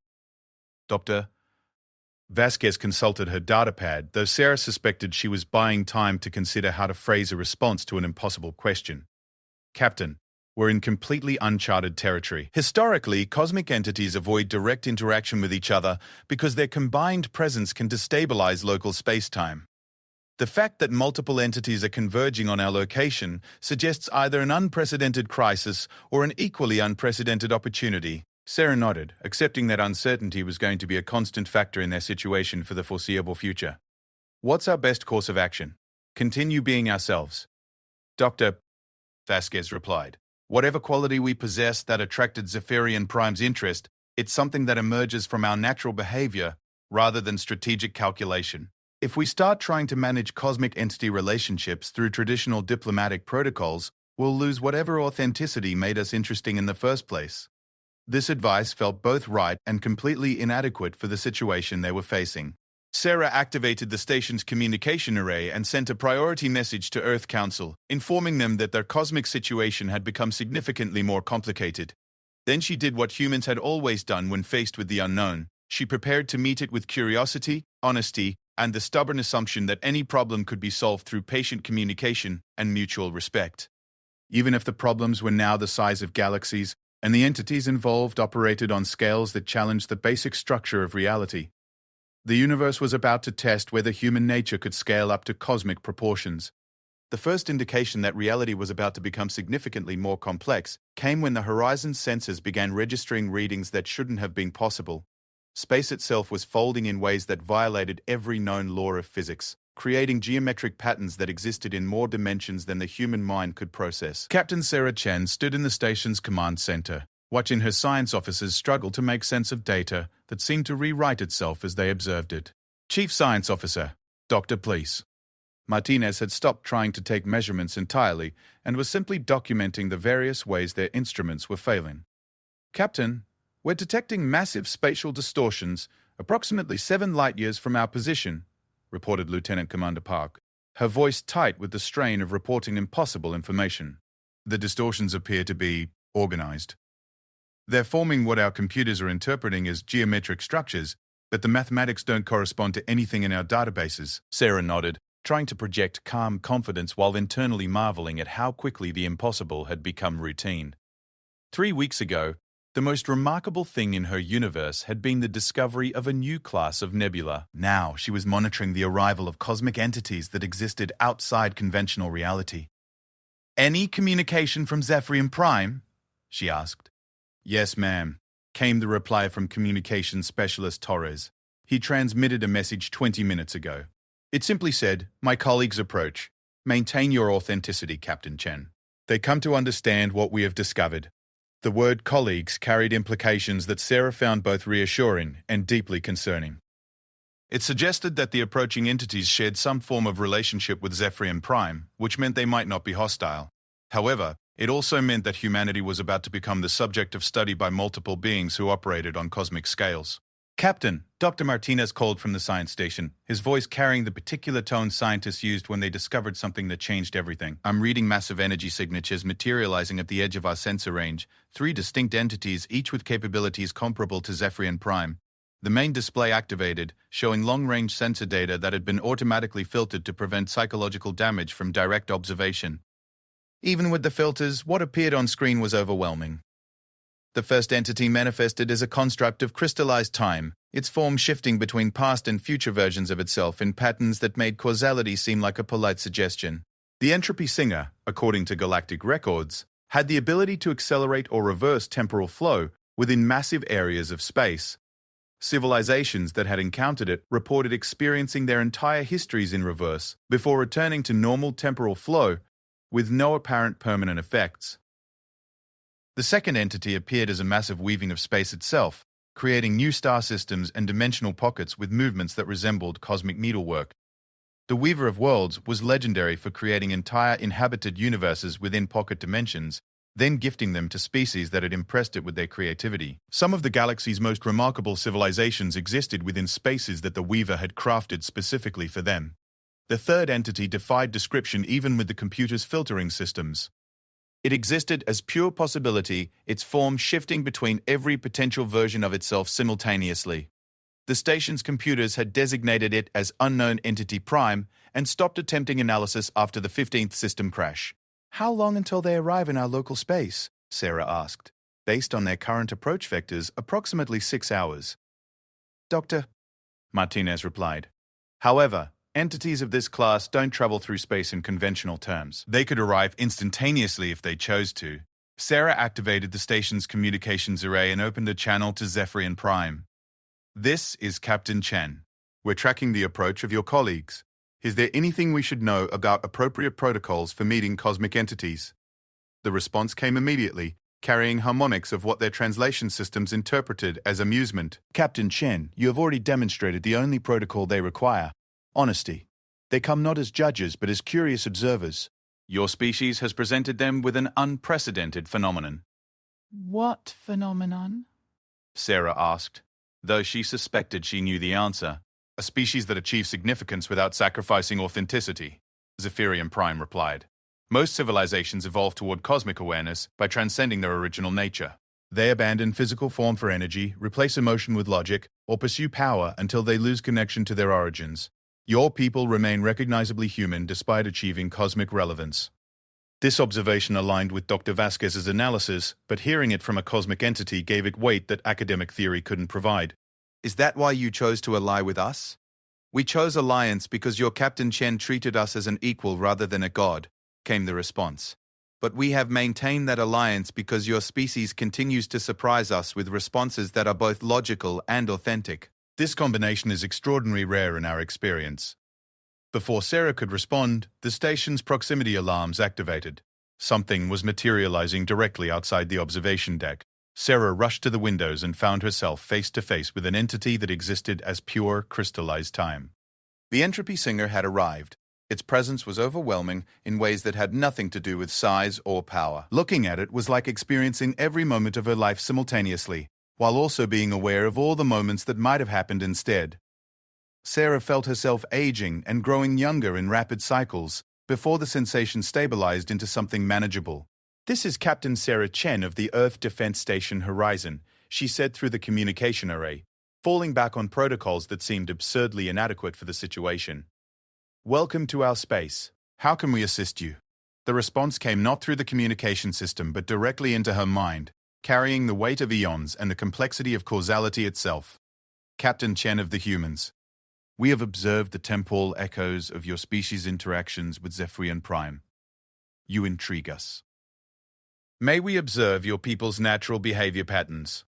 Dr. Vasquez consulted her datapad, though Sarah suspected she was buying time to consider how to phrase a response to an impossible question. "Captain, we're in completely uncharted territory. Historically, cosmic entities avoid direct interaction with each other because their combined presence can destabilize local space-time. The fact that multiple entities are converging on our location suggests either an unprecedented crisis or an equally unprecedented opportunity." Sarah nodded, accepting that uncertainty was going to be a constant factor in their situation for the foreseeable future. "What's our best course of action? Continue being ourselves." Dr. Vasquez replied. "Whatever quality we possess that attracted Zephyrian Prime's interest, it's something that emerges from our natural behavior rather than strategic calculation. If we start trying to manage cosmic entity relationships through traditional diplomatic protocols, we'll lose whatever authenticity made us interesting in the first place." This advice felt both right and completely inadequate for the situation they were facing. Sarah activated the station's communication array and sent a priority message to Earth Council, informing them that their cosmic situation had become significantly more complicated. Then she did what humans had always done when faced with the unknown. She prepared to meet it with curiosity, honesty, and the stubborn assumption that any problem could be solved through patient communication and mutual respect. Even if the problems were now the size of galaxies, and the entities involved operated on scales that challenged the basic structure of reality, the universe was about to test whether human nature could scale up to cosmic proportions. The first indication that reality was about to become significantly more complex came when the horizon sensors began registering readings that shouldn't have been possible. Space itself was folding in ways that violated every known law of physics, creating geometric patterns that existed in more dimensions than the human mind could process. Captain Sarah Chen stood in the station's command center, watching her science officers struggle to make sense of data that seemed to rewrite itself as they observed it. "Chief Science Officer, Dr. Please." Martinez had stopped trying to take measurements entirely and was simply documenting the various ways their instruments were failing. "Captain, we're detecting massive spatial distortions approximately 7 light-years from our position," reported Lieutenant Commander Park, her voice tight with the strain of reporting impossible information. "The distortions appear to be organized. They're forming what our computers are interpreting as geometric structures, but the mathematics don't correspond to anything in our databases." Sarah nodded. trying to project calm confidence while internally marveling at how quickly the impossible had become routine. 3 weeks ago, the most remarkable thing in her universe had been the discovery of a new class of nebula. Now she was monitoring the arrival of cosmic entities that existed outside conventional reality. "Any communication from Zephyrian Prime?" she asked. "Yes, ma'am," came the reply from communications specialist Torres. He transmitted a message 20 minutes ago. It simply said, "My colleagues approach. Maintain your authenticity, Captain Chen. They come to understand what we have discovered." The word colleagues carried implications that Sarah found both reassuring and deeply concerning. It suggested that the approaching entities shared some form of relationship with Zephyrian Prime, which meant they might not be hostile. However, it also meant that humanity was about to become the subject of study by multiple beings who operated on cosmic scales. "Captain," Dr. Martinez called from the science station, his voice carrying the particular tone scientists used when they discovered something that changed everything. "I'm reading massive energy signatures materializing at the edge of our sensor range, 3 distinct entities, each with capabilities comparable to Zephyrian Prime. The main display activated, showing long-range sensor data that had been automatically filtered to prevent psychological damage from direct observation. Even with the filters, what appeared on screen was overwhelming. The first entity manifested as a construct of crystallized time, its form shifting between past and future versions of itself in patterns that made causality seem like a polite suggestion. The entropy singer, according to galactic records, had the ability to accelerate or reverse temporal flow within massive areas of space. Civilizations that had encountered it reported experiencing their entire histories in reverse before returning to normal temporal flow with no apparent permanent effects. The second entity appeared as a massive weaving of space itself, creating new star systems and dimensional pockets with movements that resembled cosmic needlework. The Weaver of Worlds was legendary for creating entire inhabited universes within pocket dimensions, then gifting them to species that had impressed it with their creativity. Some of the galaxy's most remarkable civilizations existed within spaces that the Weaver had crafted specifically for them. The third entity defied description even with the computer's filtering systems. It existed as pure possibility, its form shifting between every potential version of itself simultaneously. The station's computers had designated it as Unknown Entity Prime and stopped attempting analysis after the 15th system crash. "How long until they arrive in our local space?" Sarah asked. "Based on their current approach vectors, approximately 6 hours." "Doctor," Martinez replied. "However, entities of this class don't travel through space in conventional terms. They could arrive instantaneously if they chose to." Sarah activated the station's communications array and opened a channel to Zephyrian Prime. "This is Captain Chen. We're tracking the approach of your colleagues. Is there anything we should know about appropriate protocols for meeting cosmic entities?" The response came immediately, carrying harmonics of what their translation systems interpreted as amusement. "Captain Chen, you have already demonstrated the only protocol they require: honesty. They come not as judges but as curious observers. Your species has presented them with an unprecedented phenomenon." What phenomenon? Sarah asked, though she suspected she knew the answer. "A species that achieves significance without sacrificing authenticity," Zephyrian Prime replied. "Most civilizations evolve toward cosmic awareness by transcending their original nature. They abandon physical form for energy, replace emotion with logic, or pursue power until they lose connection to their origins. Your people remain recognizably human despite achieving cosmic relevance." This observation aligned with Dr. Vasquez's analysis, but hearing it from a cosmic entity gave it weight that academic theory couldn't provide. "Is that why you chose to ally with us?" "We chose alliance because your Captain Chen treated us as an equal rather than a god," came the response. "But we have maintained that alliance because your species continues to surprise us with responses that are both logical and authentic. This combination is extraordinarily rare in our experience." Before Sarah could respond, the station's proximity alarms activated. Something was materializing directly outside the observation deck. Sarah rushed to the windows and found herself face to face with an entity that existed as pure, crystallized time. The entropy singer had arrived. Its presence was overwhelming in ways that had nothing to do with size or power. Looking at it was like experiencing every moment of her life simultaneously, while also being aware of all the moments that might have happened instead. Sarah felt herself aging and growing younger in rapid cycles, before the sensation stabilized into something manageable. "This is Captain Sarah Chen of the Earth Defense Station Horizon," she said through the communication array, falling back on protocols that seemed absurdly inadequate for the situation. Welcome to our space. How can we assist you? The response came not through the communication system but directly into her mind, carrying the weight of eons and the complexity of causality itself. Captain Chen of the humans. We have observed the temporal echoes of your species' interactions with Zephyrian Prime. You intrigue us. May we observe your people's natural behavior patterns?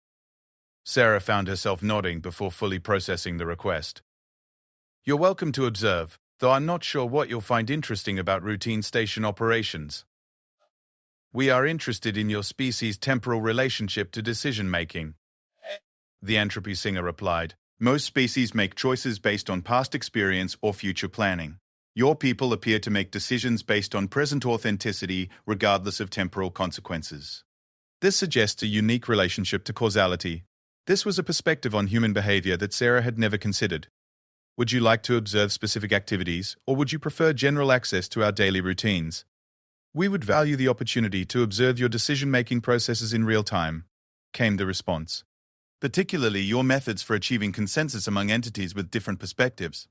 Sarah found herself nodding before fully processing the request. You're welcome to observe, though I'm not sure what you'll find interesting about routine station operations. We are interested in your species' temporal relationship to decision-making. The Entropy Singer replied, Most species make choices based on past experience or future planning. Your people appear to make decisions based on present authenticity, regardless of temporal consequences. This suggests a unique relationship to causality. This was a perspective on human behavior that Sarah had never considered. Would you like to observe specific activities, or would you prefer general access to our daily routines? We would value the opportunity to observe your decision-making processes in real time, came the response. Particularly your methods for achieving consensus among entities with different perspectives.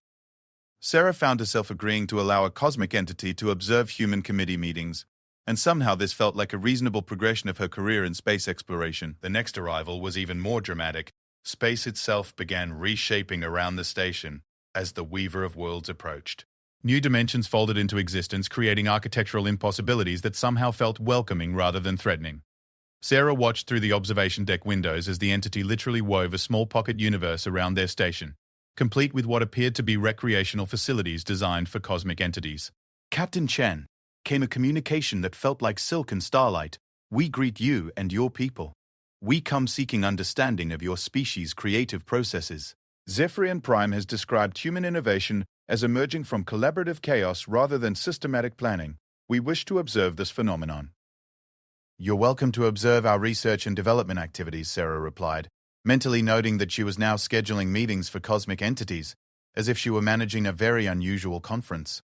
Sarah found herself agreeing to allow a cosmic entity to observe human committee meetings, and somehow this felt like a reasonable progression of her career in space exploration. The next arrival was even more dramatic. Space itself began reshaping around the station as the Weaver of Worlds approached. New dimensions folded into existence, creating architectural impossibilities that somehow felt welcoming rather than threatening. Sarah watched through the observation deck windows as the entity literally wove a small pocket universe around their station, complete with what appeared to be recreational facilities designed for cosmic entities. Captain Chen, came a communication that felt like silk and starlight. We greet you and your people. We come seeking understanding of your species' creative processes. Zephyrian Prime has described human innovation as emerging from collaborative chaos rather than systematic planning. We wish to observe this phenomenon. You're welcome to observe our research and development activities, Sarah replied, mentally noting that she was now scheduling meetings for cosmic entities, as if she were managing a very unusual conference.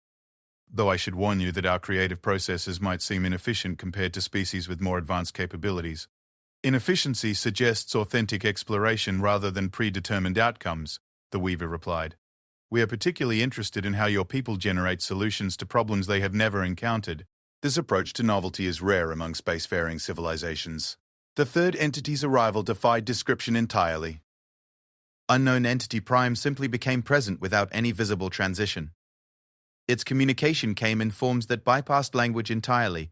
Though I should warn you that our creative processes might seem inefficient compared to species with more advanced capabilities. Inefficiency suggests authentic exploration rather than predetermined outcomes, the Weaver replied. We are particularly interested in how your people generate solutions to problems they have never encountered. This approach to novelty is rare among spacefaring civilizations. The third entity's arrival defied description entirely. Unknown Entity Prime simply became present without any visible transition. Its communication came in forms that bypassed language entirely,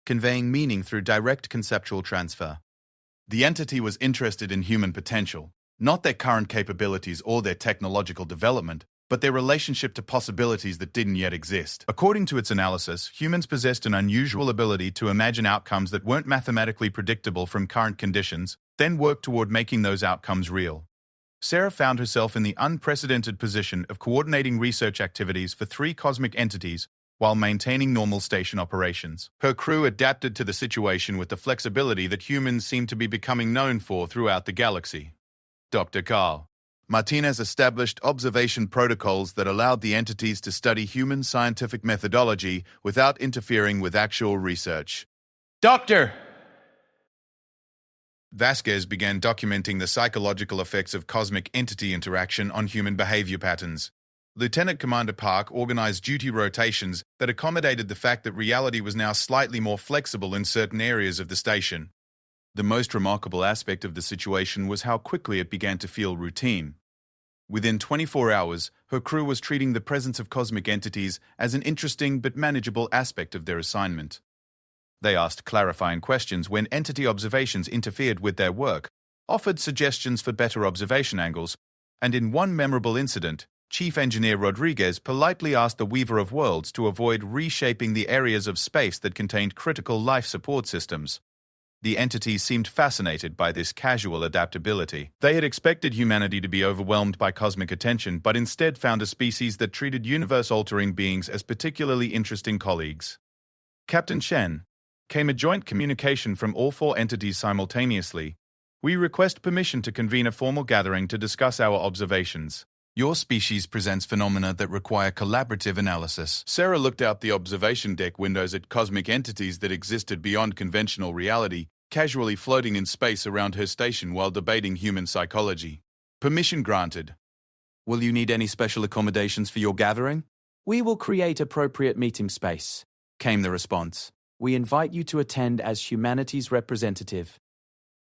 conveying meaning through direct conceptual transfer. The entity was interested in human potential, not their current capabilities or their technological development, but their relationship to possibilities that didn't yet exist. According to its analysis, humans possessed an unusual ability to imagine outcomes that weren't mathematically predictable from current conditions, then work toward making those outcomes real. Sarah found herself in the unprecedented position of coordinating research activities for 3 cosmic entities while maintaining normal station operations. Her crew adapted to the situation with the flexibility that humans seem to be becoming known for throughout the galaxy. Dr. Carl Martinez established observation protocols that allowed the entities to study human scientific methodology without interfering with actual research. Doctor! Vasquez began documenting the psychological effects of cosmic entity interaction on human behavior patterns. Lieutenant Commander Park organized duty rotations that accommodated the fact that reality was now slightly more flexible in certain areas of the station. The most remarkable aspect of the situation was how quickly it began to feel routine. Within 24 hours, her crew was treating the presence of cosmic entities as an interesting but manageable aspect of their assignment. They asked clarifying questions when entity observations interfered with their work, offered suggestions for better observation angles, and in one memorable incident, Chief Engineer Rodriguez politely asked the Weaver of Worlds to avoid reshaping the areas of space that contained critical life support systems. The entities seemed fascinated by this casual adaptability. They had expected humanity to be overwhelmed by cosmic attention, but instead found a species that treated universe-altering beings as particularly interesting colleagues. Captain Shen, came a joint communication from all 4 entities simultaneously. We request permission to convene a formal gathering to discuss our observations. Your species presents phenomena that require collaborative analysis. Sarah looked out the observation deck windows at cosmic entities that existed beyond conventional reality, casually floating in space around her station while debating human psychology. Permission granted. Will you need any special accommodations for your gathering? We will create appropriate meeting space, came the response. We invite you to attend as humanity's representative.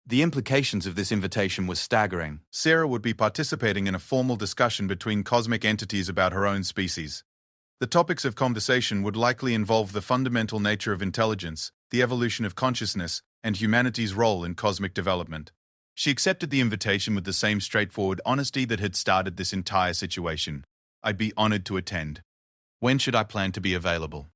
The implications of this invitation were staggering. Sarah would be participating in a formal discussion between cosmic entities about her own species. The topics of conversation would likely involve the fundamental nature of intelligence, the evolution of consciousness, and humanity's role in cosmic development. She accepted the invitation with the same straightforward honesty that had started this entire situation. I'd be honored to attend. When should I plan to be available?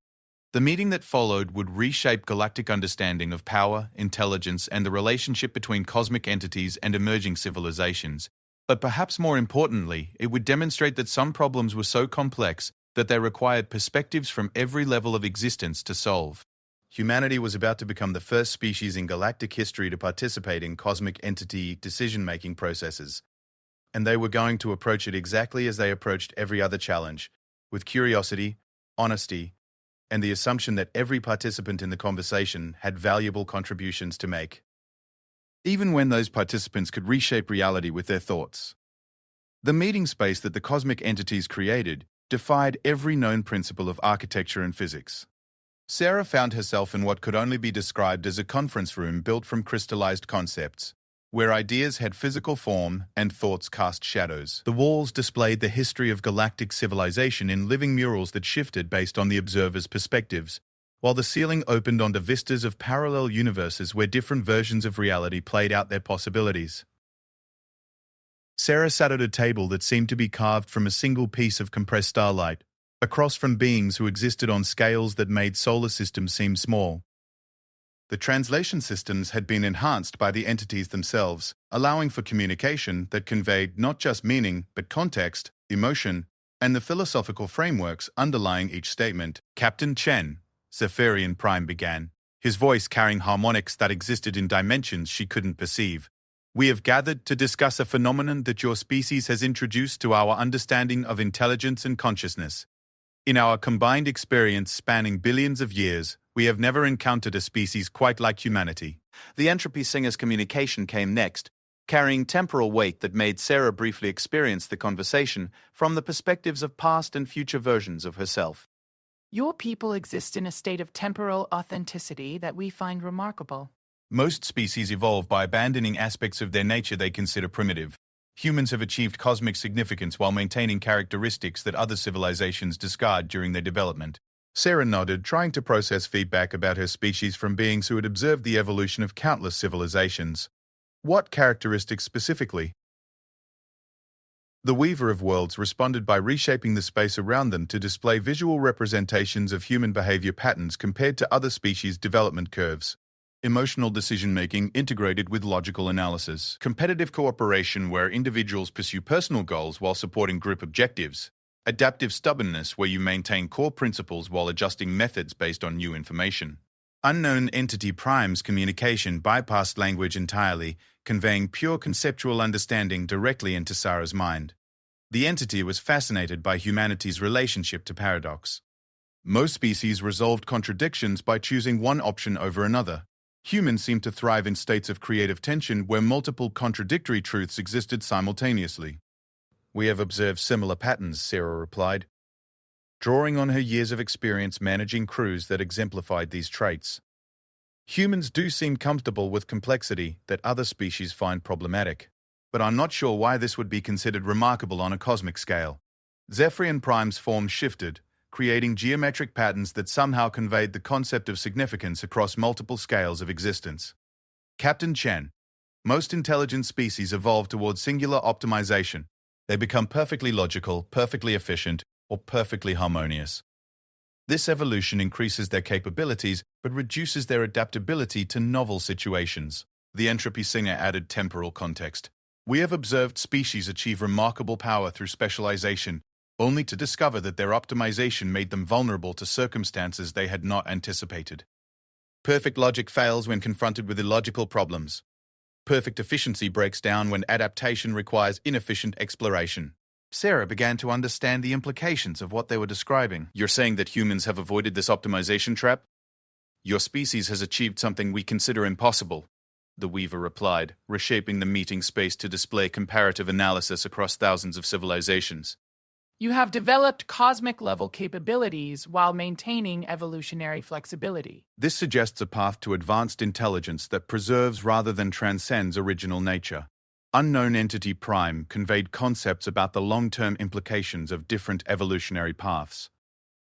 The meeting that followed would reshape galactic understanding of power, intelligence, and the relationship between cosmic entities and emerging civilizations. But perhaps more importantly, it would demonstrate that some problems were so complex that they required perspectives from every level of existence to solve. Humanity was about to become the first species in galactic history to participate in cosmic entity decision-making processes. And they were going to approach it exactly as they approached every other challenge, with curiosity, honesty, and the assumption that every participant in the conversation had valuable contributions to make, even when those participants could reshape reality with their thoughts. The meeting space that the cosmic entities created defied every known principle of architecture and physics. Sarah found herself in what could only be described as a conference room built from crystallized concepts, where ideas had physical form and thoughts cast shadows. The walls displayed the history of galactic civilization in living murals that shifted based on the observer's perspectives, while the ceiling opened onto vistas of parallel universes where different versions of reality played out their possibilities. Sarah sat at a table that seemed to be carved from a single piece of compressed starlight, across from beings who existed on scales that made solar systems seem small. The translation systems had been enhanced by the entities themselves, allowing for communication that conveyed not just meaning, but context, emotion, and the philosophical frameworks underlying each statement. Captain Chen, Zephyrian Prime began, his voice carrying harmonics that existed in dimensions she couldn't perceive. We have gathered to discuss a phenomenon that your species has introduced to our understanding of intelligence and consciousness. In our combined experience spanning billions of years, we have never encountered a species quite like humanity. The Entropy Singer's communication came next, carrying temporal weight that made Sarah briefly experience the conversation from the perspectives of past and future versions of herself. Your people exist in a state of temporal authenticity that we find remarkable. Most species evolve by abandoning aspects of their nature they consider primitive. Humans have achieved cosmic significance while maintaining characteristics that other civilizations discard during their development. Sarah nodded, trying to process feedback about her species from beings who had observed the evolution of countless civilizations. What characteristics specifically? The Weaver of Worlds responded by reshaping the space around them to display visual representations of human behavior patterns compared to other species' development curves. Emotional decision-making integrated with logical analysis. Competitive cooperation where individuals pursue personal goals while supporting group objectives. Adaptive stubbornness where you maintain core principles while adjusting methods based on new information. Unknown entity primes communication bypassed language entirely, conveying pure conceptual understanding directly into Sarah's mind. The entity was fascinated by humanity's relationship to paradox. Most species resolved contradictions by choosing one option over another. Humans seem to thrive in states of creative tension where multiple contradictory truths existed simultaneously. We have observed similar patterns, Sarah replied, drawing on her years of experience managing crews that exemplified these traits. Humans do seem comfortable with complexity that other species find problematic, but I'm not sure why this would be considered remarkable on a cosmic scale. Zephyrian Prime's form shifted, creating geometric patterns that somehow conveyed the concept of significance across multiple scales of existence. Captain Chen, most intelligent species evolve towards singular optimization. They become perfectly logical, perfectly efficient, or perfectly harmonious. This evolution increases their capabilities but reduces their adaptability to novel situations. The Entropy Singer added temporal context. We have observed species achieve remarkable power through specialization, only to discover that their optimization made them vulnerable to circumstances they had not anticipated. Perfect logic fails when confronted with illogical problems. Perfect efficiency breaks down when adaptation requires inefficient exploration. Sarah began to understand the implications of what they were describing. You're saying that humans have avoided this optimization trap? Your species has achieved something we consider impossible, the Weaver replied, reshaping the meeting space to display comparative analysis across thousands of civilizations. You have developed cosmic-level capabilities while maintaining evolutionary flexibility. This suggests a path to advanced intelligence that preserves rather than transcends original nature. Unknown Entity Prime conveyed concepts about the long-term implications of different evolutionary paths.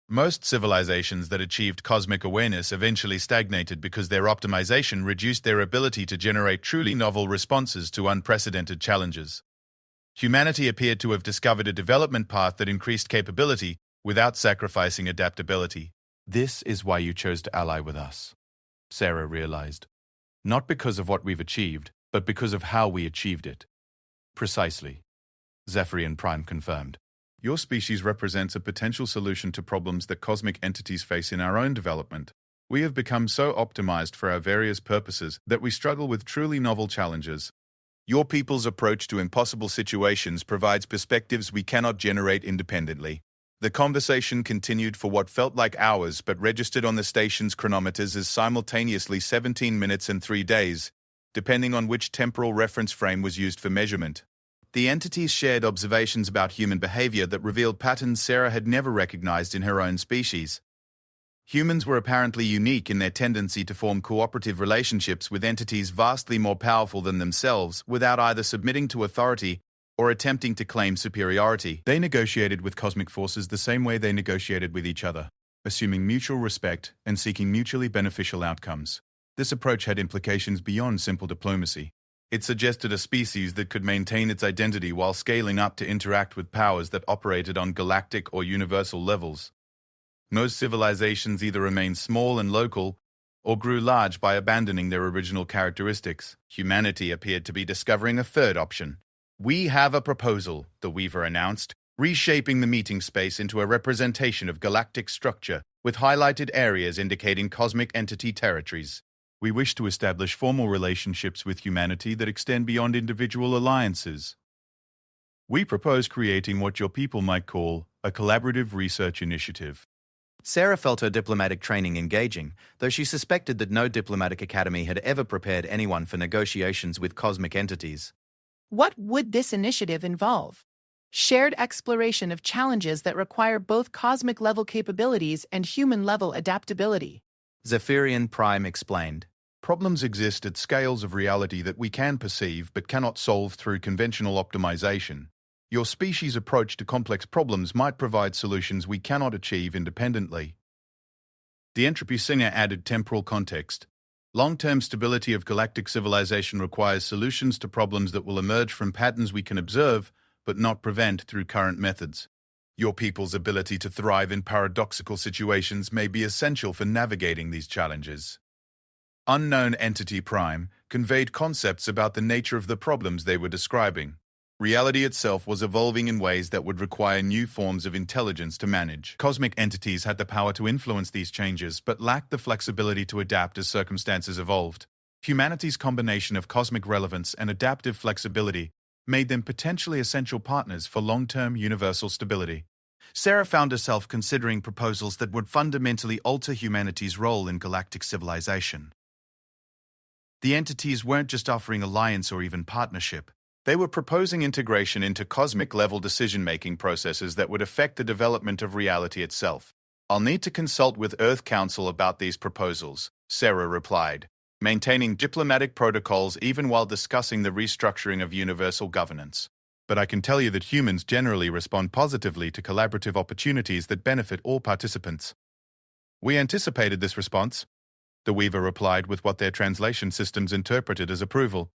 Most civilizations that achieved cosmic awareness eventually stagnated because their optimization reduced their ability to generate truly novel responses to unprecedented challenges. Humanity appeared to have discovered a development path that increased capability without sacrificing adaptability. This is why you chose to ally with us, Sarah realized. Not because of what we've achieved, but because of how we achieved it. Precisely. Zephyrian Prime confirmed. Your species represents a potential solution to problems that cosmic entities face in our own development. We have become so optimized for our various purposes that we struggle with truly novel challenges. Your people's approach to impossible situations provides perspectives we cannot generate independently. The conversation continued for what felt like hours but registered on the station's chronometers as simultaneously 17 minutes and 3 days, depending on which temporal reference frame was used for measurement. The entities shared observations about human behavior that revealed patterns Sarah had never recognized in her own species. Humans were apparently unique in their tendency to form cooperative relationships with entities vastly more powerful than themselves without either submitting to authority or attempting to claim superiority. They negotiated with cosmic forces the same way they negotiated with each other, assuming mutual respect and seeking mutually beneficial outcomes. This approach had implications beyond simple diplomacy. It suggested a species that could maintain its identity while scaling up to interact with powers that operated on galactic or universal levels. Most civilizations either remained small and local or grew large by abandoning their original characteristics. Humanity appeared to be discovering a third option. "We have a proposal," the Weaver announced, reshaping the meeting space into a representation of galactic structure with highlighted areas indicating cosmic entity territories. "We wish to establish formal relationships with humanity that extend beyond individual alliances. We propose creating what your people might call a collaborative research initiative." Sarah felt her diplomatic training engaging, though she suspected that no diplomatic academy had ever prepared anyone for negotiations with cosmic entities. What would this initiative involve? Shared exploration of challenges that require both cosmic-level capabilities and human-level adaptability. Zephyrian Prime explained. Problems exist at scales of reality that we can perceive but cannot solve through conventional optimization. Your species' approach to complex problems might provide solutions we cannot achieve independently. The entropy singer added temporal context. Long-term stability of galactic civilization requires solutions to problems that will emerge from patterns we can observe but not prevent through current methods. Your people's ability to thrive in paradoxical situations may be essential for navigating these challenges. Unknown Entity Prime conveyed concepts about the nature of the problems they were describing. Reality itself was evolving in ways that would require new forms of intelligence to manage. Cosmic entities had the power to influence these changes, but lacked the flexibility to adapt as circumstances evolved. Humanity's combination of cosmic relevance and adaptive flexibility made them potentially essential partners for long-term universal stability. Sarah found herself considering proposals that would fundamentally alter humanity's role in galactic civilization. The entities weren't just offering alliance or even partnership. They were proposing integration into cosmic-level decision-making processes that would affect the development of reality itself. "I'll need to consult with Earth Council about these proposals," Sarah replied, maintaining diplomatic protocols even while discussing the restructuring of universal governance. "But I can tell you that humans generally respond positively to collaborative opportunities that benefit all participants." "We anticipated this response," the Weaver replied with what their translation systems interpreted as approval.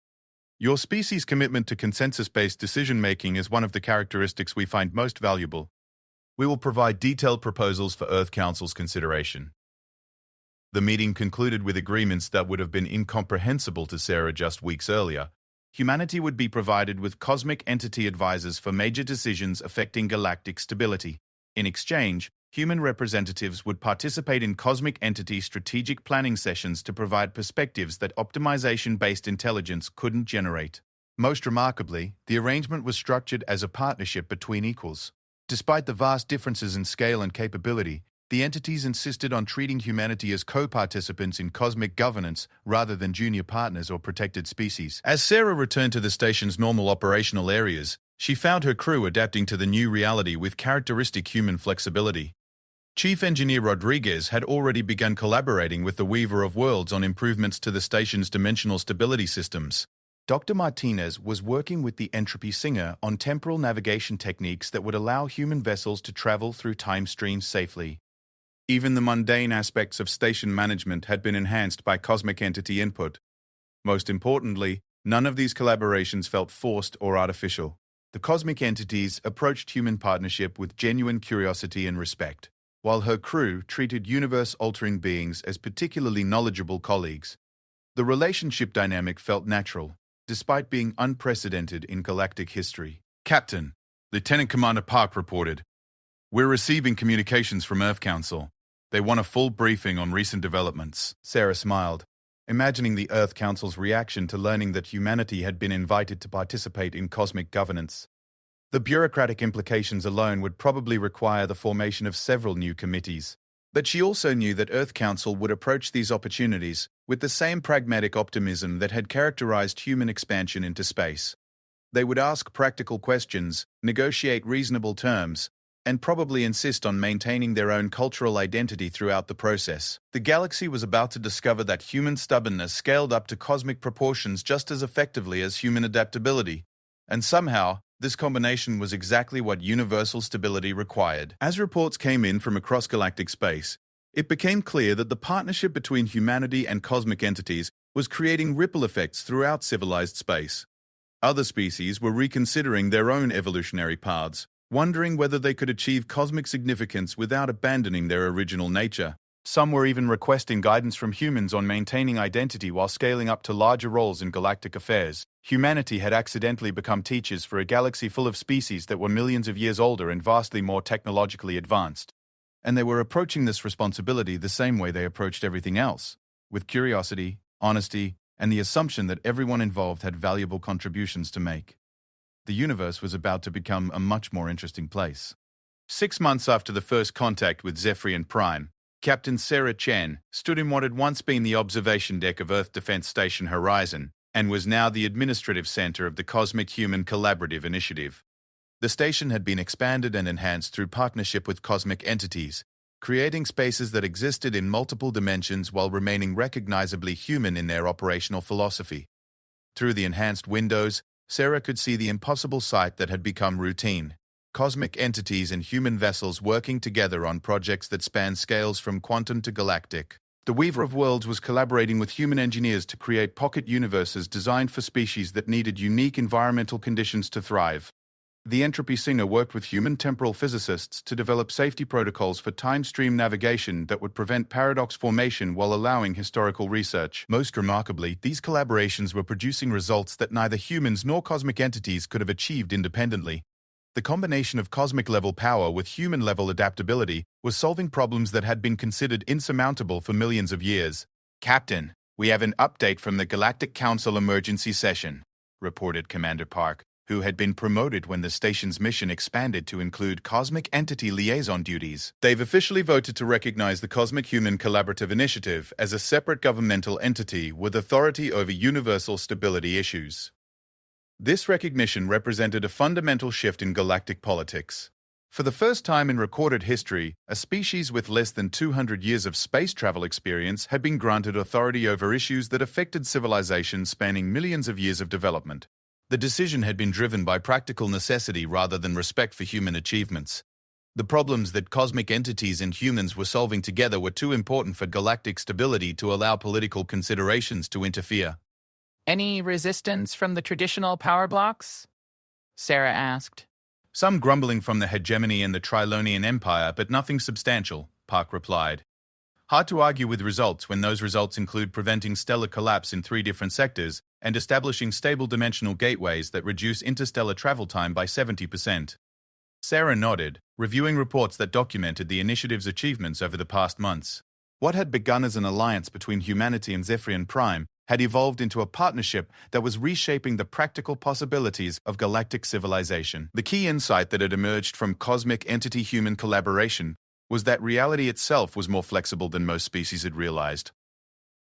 "Your species' commitment to consensus-based decision-making is one of the characteristics we find most valuable. We will provide detailed proposals for Earth Council's consideration." The meeting concluded with agreements that would have been incomprehensible to Sarah just weeks earlier. Humanity would be provided with cosmic entity advisors for major decisions affecting galactic stability. In exchange, human representatives would participate in cosmic entity strategic planning sessions to provide perspectives that optimization-based intelligence couldn't generate. Most remarkably, the arrangement was structured as a partnership between equals. Despite the vast differences in scale and capability, the entities insisted on treating humanity as co-participants in cosmic governance rather than junior partners or protected species. As Sarah returned to the station's normal operational areas, She found her crew adapting to the new reality with characteristic human flexibility. Chief Engineer Rodriguez had already begun collaborating with the Weaver of Worlds on improvements to the station's dimensional stability systems. Dr. Martinez was working with the Entropy Singer on temporal navigation techniques that would allow human vessels to travel through time streams safely. Even the mundane aspects of station management had been enhanced by cosmic entity input. Most importantly, none of these collaborations felt forced or artificial. The cosmic entities approached human partnership with genuine curiosity and respect, while her crew treated universe-altering beings as particularly knowledgeable colleagues. The relationship dynamic felt natural, despite being unprecedented in galactic history. Captain, Lieutenant Commander Park reported, "We're receiving communications from Earth Council. They want a full briefing on recent developments." Sarah smiled, imagining the Earth Council's reaction to learning that humanity had been invited to participate in cosmic governance. The bureaucratic implications alone would probably require the formation of several new committees. But she also knew that Earth Council would approach these opportunities with the same pragmatic optimism that had characterized human expansion into space. They would ask practical questions, negotiate reasonable terms, and probably insist on maintaining their own cultural identity throughout the process. The galaxy was about to discover that human stubbornness scaled up to cosmic proportions just as effectively as human adaptability, and somehow, this combination was exactly what universal stability required. As reports came in from across galactic space, it became clear that the partnership between humanity and cosmic entities was creating ripple effects throughout civilized space. Other species were reconsidering their own evolutionary paths, wondering whether they could achieve cosmic significance without abandoning their original nature. Some were even requesting guidance from humans on maintaining identity while scaling up to larger roles in galactic affairs. Humanity had accidentally become teachers for a galaxy full of species that were millions of years older and vastly more technologically advanced. And they were approaching this responsibility the same way they approached everything else, with curiosity, honesty, and the assumption that everyone involved had valuable contributions to make. The universe was about to become a much more interesting place. 6 months after the first contact with Zephyrian Prime, Captain Sarah Chen stood in what had once been the observation deck of Earth Defense Station Horizon and was now the administrative center of the Cosmic Human Collaborative Initiative. The station had been expanded and enhanced through partnership with cosmic entities, creating spaces that existed in multiple dimensions while remaining recognizably human in their operational philosophy. Through the enhanced windows, Sarah could see the impossible sight that had become routine: cosmic entities and human vessels working together on projects that span scales from quantum to galactic. The Weaver of Worlds was collaborating with human engineers to create pocket universes designed for species that needed unique environmental conditions to thrive. The Entropy Singer worked with human temporal physicists to develop safety protocols for time stream navigation that would prevent paradox formation while allowing historical research. Most remarkably, these collaborations were producing results that neither humans nor cosmic entities could have achieved independently. The combination of cosmic-level power with human-level adaptability was solving problems that had been considered insurmountable for millions of years. "Captain, we have an update from the Galactic Council emergency session," reported Commander Park, who had been promoted when the station's mission expanded to include cosmic entity liaison duties. They've officially voted to recognize the Cosmic Human Collaborative Initiative as a separate governmental entity with authority over universal stability issues. This recognition represented a fundamental shift in galactic politics. For the first time in recorded history, a species with less than 200 years of space travel experience had been granted authority over issues that affected civilizations spanning millions of years of development. The decision had been driven by practical necessity rather than respect for human achievements. The problems that cosmic entities and humans were solving together were too important for galactic stability to allow political considerations to interfere. Any resistance from the traditional power blocks? Sarah asked. Some grumbling from the hegemony and the Trilonian Empire, but nothing substantial, Park replied. Hard to argue with results when those results include preventing stellar collapse in 3 different sectors and establishing stable dimensional gateways that reduce interstellar travel time by 70%. Sarah nodded, reviewing reports that documented the initiative's achievements over the past months. What had begun as an alliance between humanity and Zephyrian Prime had evolved into a partnership that was reshaping the practical possibilities of galactic civilization. The key insight that had emerged from cosmic entity-human collaboration was that reality itself was more flexible than most species had realized.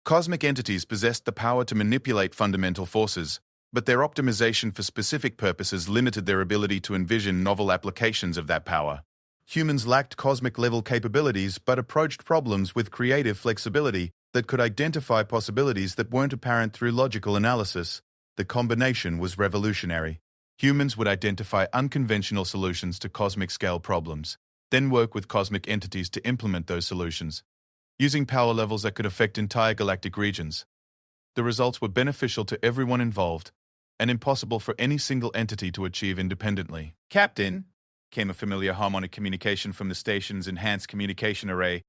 Cosmic entities possessed the power to manipulate fundamental forces, but their optimization for specific purposes limited their ability to envision novel applications of that power. Humans lacked cosmic-level capabilities but approached problems with creative flexibility that could identify possibilities that weren't apparent through logical analysis. The combination was revolutionary. Humans would identify unconventional solutions to cosmic-scale problems, then work with cosmic entities to implement those solutions, using power levels that could affect entire galactic regions. The results were beneficial to everyone involved, and impossible for any single entity to achieve independently. Captain, came a familiar harmonic communication from the station's enhanced communication array.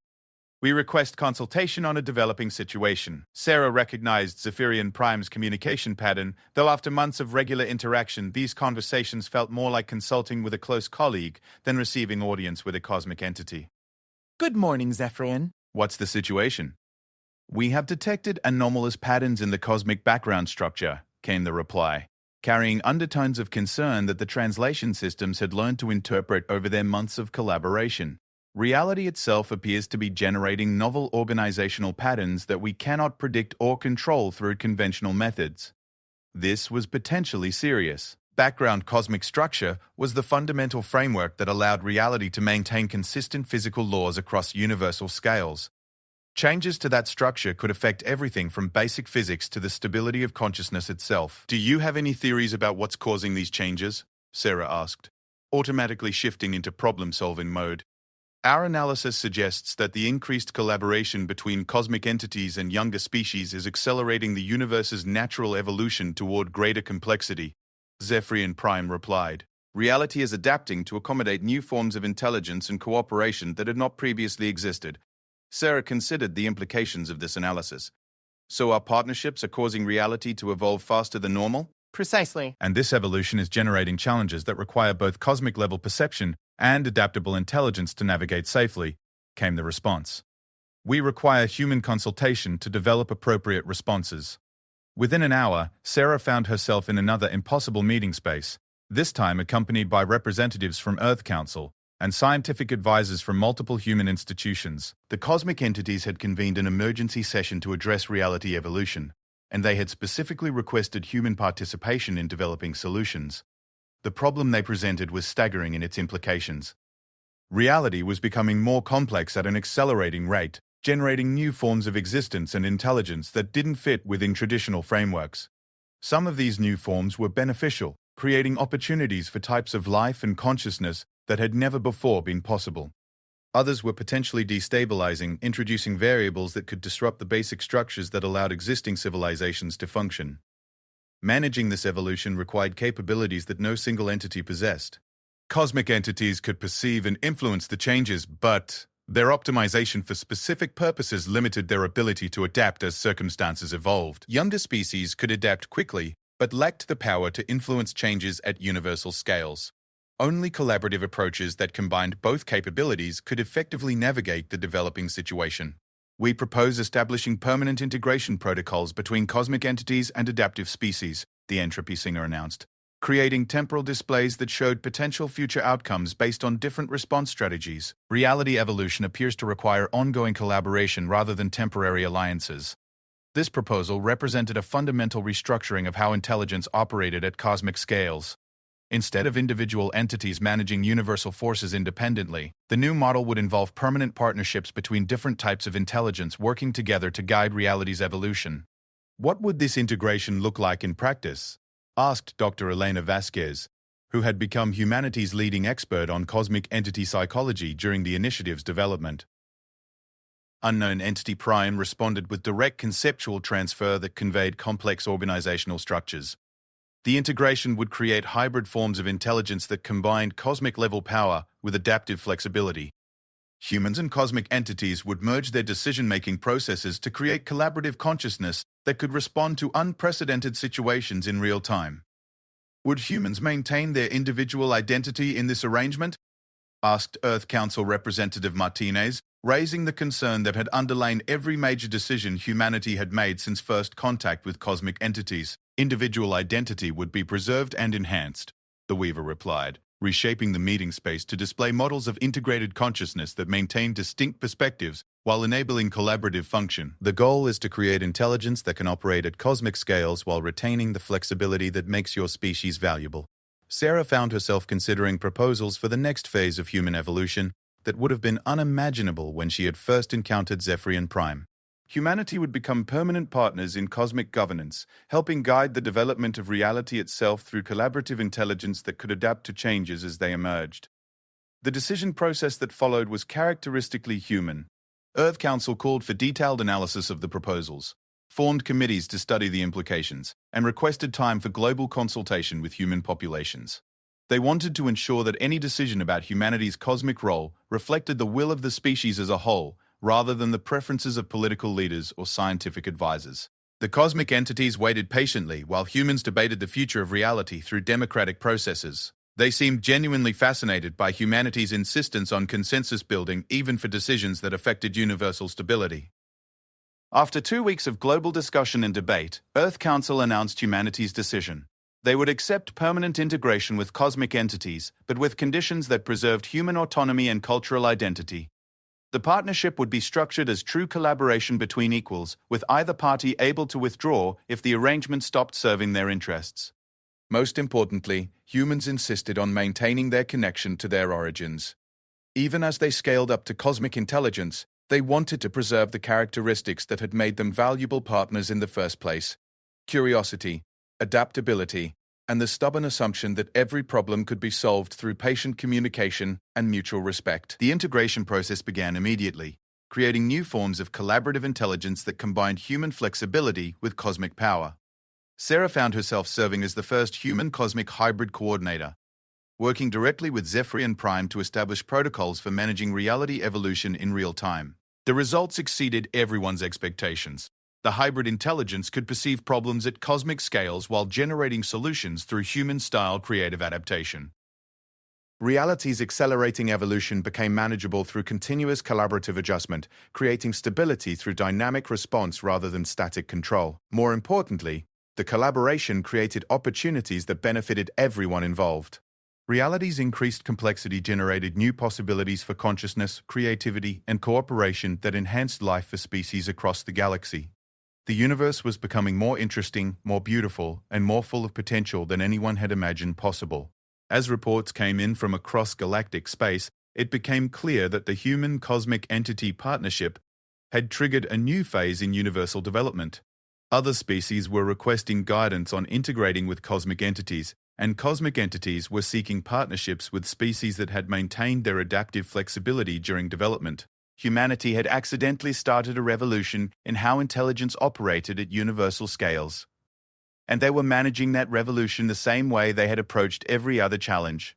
We request consultation on a developing situation. Sarah recognized Zephyrian Prime's communication pattern, though after months of regular interaction, these conversations felt more like consulting with a close colleague than receiving audience with a cosmic entity. Good morning, Zephyrian. What's the situation? We have detected anomalous patterns in the cosmic background structure, came the reply, carrying undertones of concern that the translation systems had learned to interpret over their months of collaboration. Reality itself appears to be generating novel organizational patterns that we cannot predict or control through conventional methods. This was potentially serious. Background cosmic structure was the fundamental framework that allowed reality to maintain consistent physical laws across universal scales. Changes to that structure could affect everything from basic physics to the stability of consciousness itself. Do you have any theories about what's causing these changes? Sarah asked, automatically shifting into problem-solving mode. Our analysis suggests that the increased collaboration between cosmic entities and younger species is accelerating the universe's natural evolution toward greater complexity, Zephyrian Prime replied. Reality is adapting to accommodate new forms of intelligence and cooperation that had not previously existed. Sarah considered the implications of this analysis. So our partnerships are causing reality to evolve faster than normal? Precisely. And this evolution is generating challenges that require both cosmic-level perception and adaptable intelligence to navigate safely, came the response. We require human consultation to develop appropriate responses. Within an hour, Sarah found herself in another impossible meeting space, this time accompanied by representatives from Earth Council and scientific advisors from multiple human institutions. The cosmic entities had convened an emergency session to address reality evolution, and they had specifically requested human participation in developing solutions. The problem they presented was staggering in its implications. Reality was becoming more complex at an accelerating rate, generating new forms of existence and intelligence that didn't fit within traditional frameworks. Some of these new forms were beneficial, creating opportunities for types of life and consciousness that had never before been possible. Others were potentially destabilizing, introducing variables that could disrupt the basic structures that allowed existing civilizations to function. Managing this evolution required capabilities that no single entity possessed. Cosmic entities could perceive and influence the changes, but their optimization for specific purposes limited their ability to adapt as circumstances evolved. Younger species could adapt quickly, but lacked the power to influence changes at universal scales. Only collaborative approaches that combined both capabilities could effectively navigate the developing situation. We propose establishing permanent integration protocols between cosmic entities and adaptive species, the Entropy Singer announced, creating temporal displays that showed potential future outcomes based on different response strategies. Reality evolution appears to require ongoing collaboration rather than temporary alliances. This proposal represented a fundamental restructuring of how intelligence operated at cosmic scales. Instead of individual entities managing universal forces independently, the new model would involve permanent partnerships between different types of intelligence working together to guide reality's evolution. What would this integration look like in practice? Asked Dr. Elena Vasquez, who had become humanity's leading expert on cosmic entity psychology during the initiative's development. Unknown Entity Prime responded with direct conceptual transfer that conveyed complex organizational structures. The integration would create hybrid forms of intelligence that combined cosmic-level power with adaptive flexibility. Humans and cosmic entities would merge their decision-making processes to create collaborative consciousness that could respond to unprecedented situations in real time. Would humans maintain their individual identity in this arrangement? Asked Earth Council Representative Martinez, raising the concern that had underlain every major decision humanity had made since first contact with cosmic entities. Individual identity would be preserved and enhanced, the Weaver replied, reshaping the meeting space to display models of integrated consciousness that maintain distinct perspectives while enabling collaborative function. The goal is to create intelligence that can operate at cosmic scales while retaining the flexibility that makes your species valuable. Sarah found herself considering proposals for the next phase of human evolution that would have been unimaginable when she had first encountered Zephyrian Prime. Humanity would become permanent partners in cosmic governance, helping guide the development of reality itself through collaborative intelligence that could adapt to changes as they emerged. The decision process that followed was characteristically human. Earth Council called for detailed analysis of the proposals, formed committees to study the implications, and requested time for global consultation with human populations. They wanted to ensure that any decision about humanity's cosmic role reflected the will of the species as a whole, rather than the preferences of political leaders or scientific advisors. The cosmic entities waited patiently while humans debated the future of reality through democratic processes. They seemed genuinely fascinated by humanity's insistence on consensus building even for decisions that affected universal stability. After 2 weeks of global discussion and debate, Earth Council announced humanity's decision. They would accept permanent integration with cosmic entities, but with conditions that preserved human autonomy and cultural identity. The partnership would be structured as true collaboration between equals, with either party able to withdraw if the arrangement stopped serving their interests. Most importantly, humans insisted on maintaining their connection to their origins. Even as they scaled up to cosmic intelligence, they wanted to preserve the characteristics that had made them valuable partners in the first place: curiosity, adaptability, and the stubborn assumption that every problem could be solved through patient communication and mutual respect. The integration process began immediately, creating new forms of collaborative intelligence that combined human flexibility with cosmic power. Sarah found herself serving as the first human cosmic hybrid coordinator, working directly with Zephyrian Prime to establish protocols for managing reality evolution in real time. The results exceeded everyone's expectations. The hybrid intelligence could perceive problems at cosmic scales while generating solutions through human-style creative adaptation. Reality's accelerating evolution became manageable through continuous collaborative adjustment, creating stability through dynamic response rather than static control. More importantly, the collaboration created opportunities that benefited everyone involved. Reality's increased complexity generated new possibilities for consciousness, creativity, and cooperation that enhanced life for species across the galaxy. The universe was becoming more interesting, more beautiful, and more full of potential than anyone had imagined possible. As reports came in from across galactic space, it became clear that the human-cosmic entity partnership had triggered a new phase in universal development. Other species were requesting guidance on integrating with cosmic entities, and cosmic entities were seeking partnerships with species that had maintained their adaptive flexibility during development. Humanity had accidentally started a revolution in how intelligence operated at universal scales. And they were managing that revolution the same way they had approached every other challenge,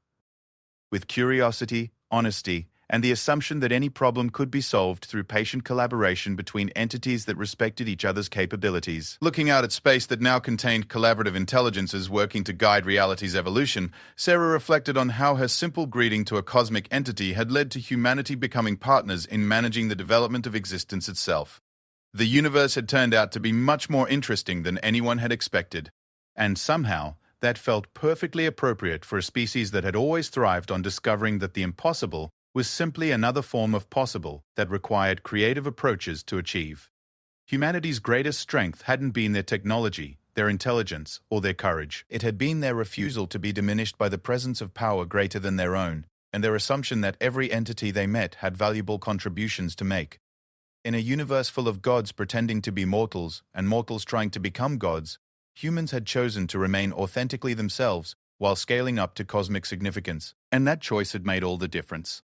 with curiosity, honesty, and the assumption that any problem could be solved through patient collaboration between entities that respected each other's capabilities. Looking out at space that now contained collaborative intelligences working to guide reality's evolution, Sarah reflected on how her simple greeting to a cosmic entity had led to humanity becoming partners in managing the development of existence itself. The universe had turned out to be much more interesting than anyone had expected, and somehow that felt perfectly appropriate for a species that had always thrived on discovering that the impossible was simply another form of possible that required creative approaches to achieve. Humanity's greatest strength hadn't been their technology, their intelligence, or their courage. It had been their refusal to be diminished by the presence of power greater than their own, and their assumption that every entity they met had valuable contributions to make. In a universe full of gods pretending to be mortals and mortals trying to become gods, humans had chosen to remain authentically themselves while scaling up to cosmic significance, and that choice had made all the difference.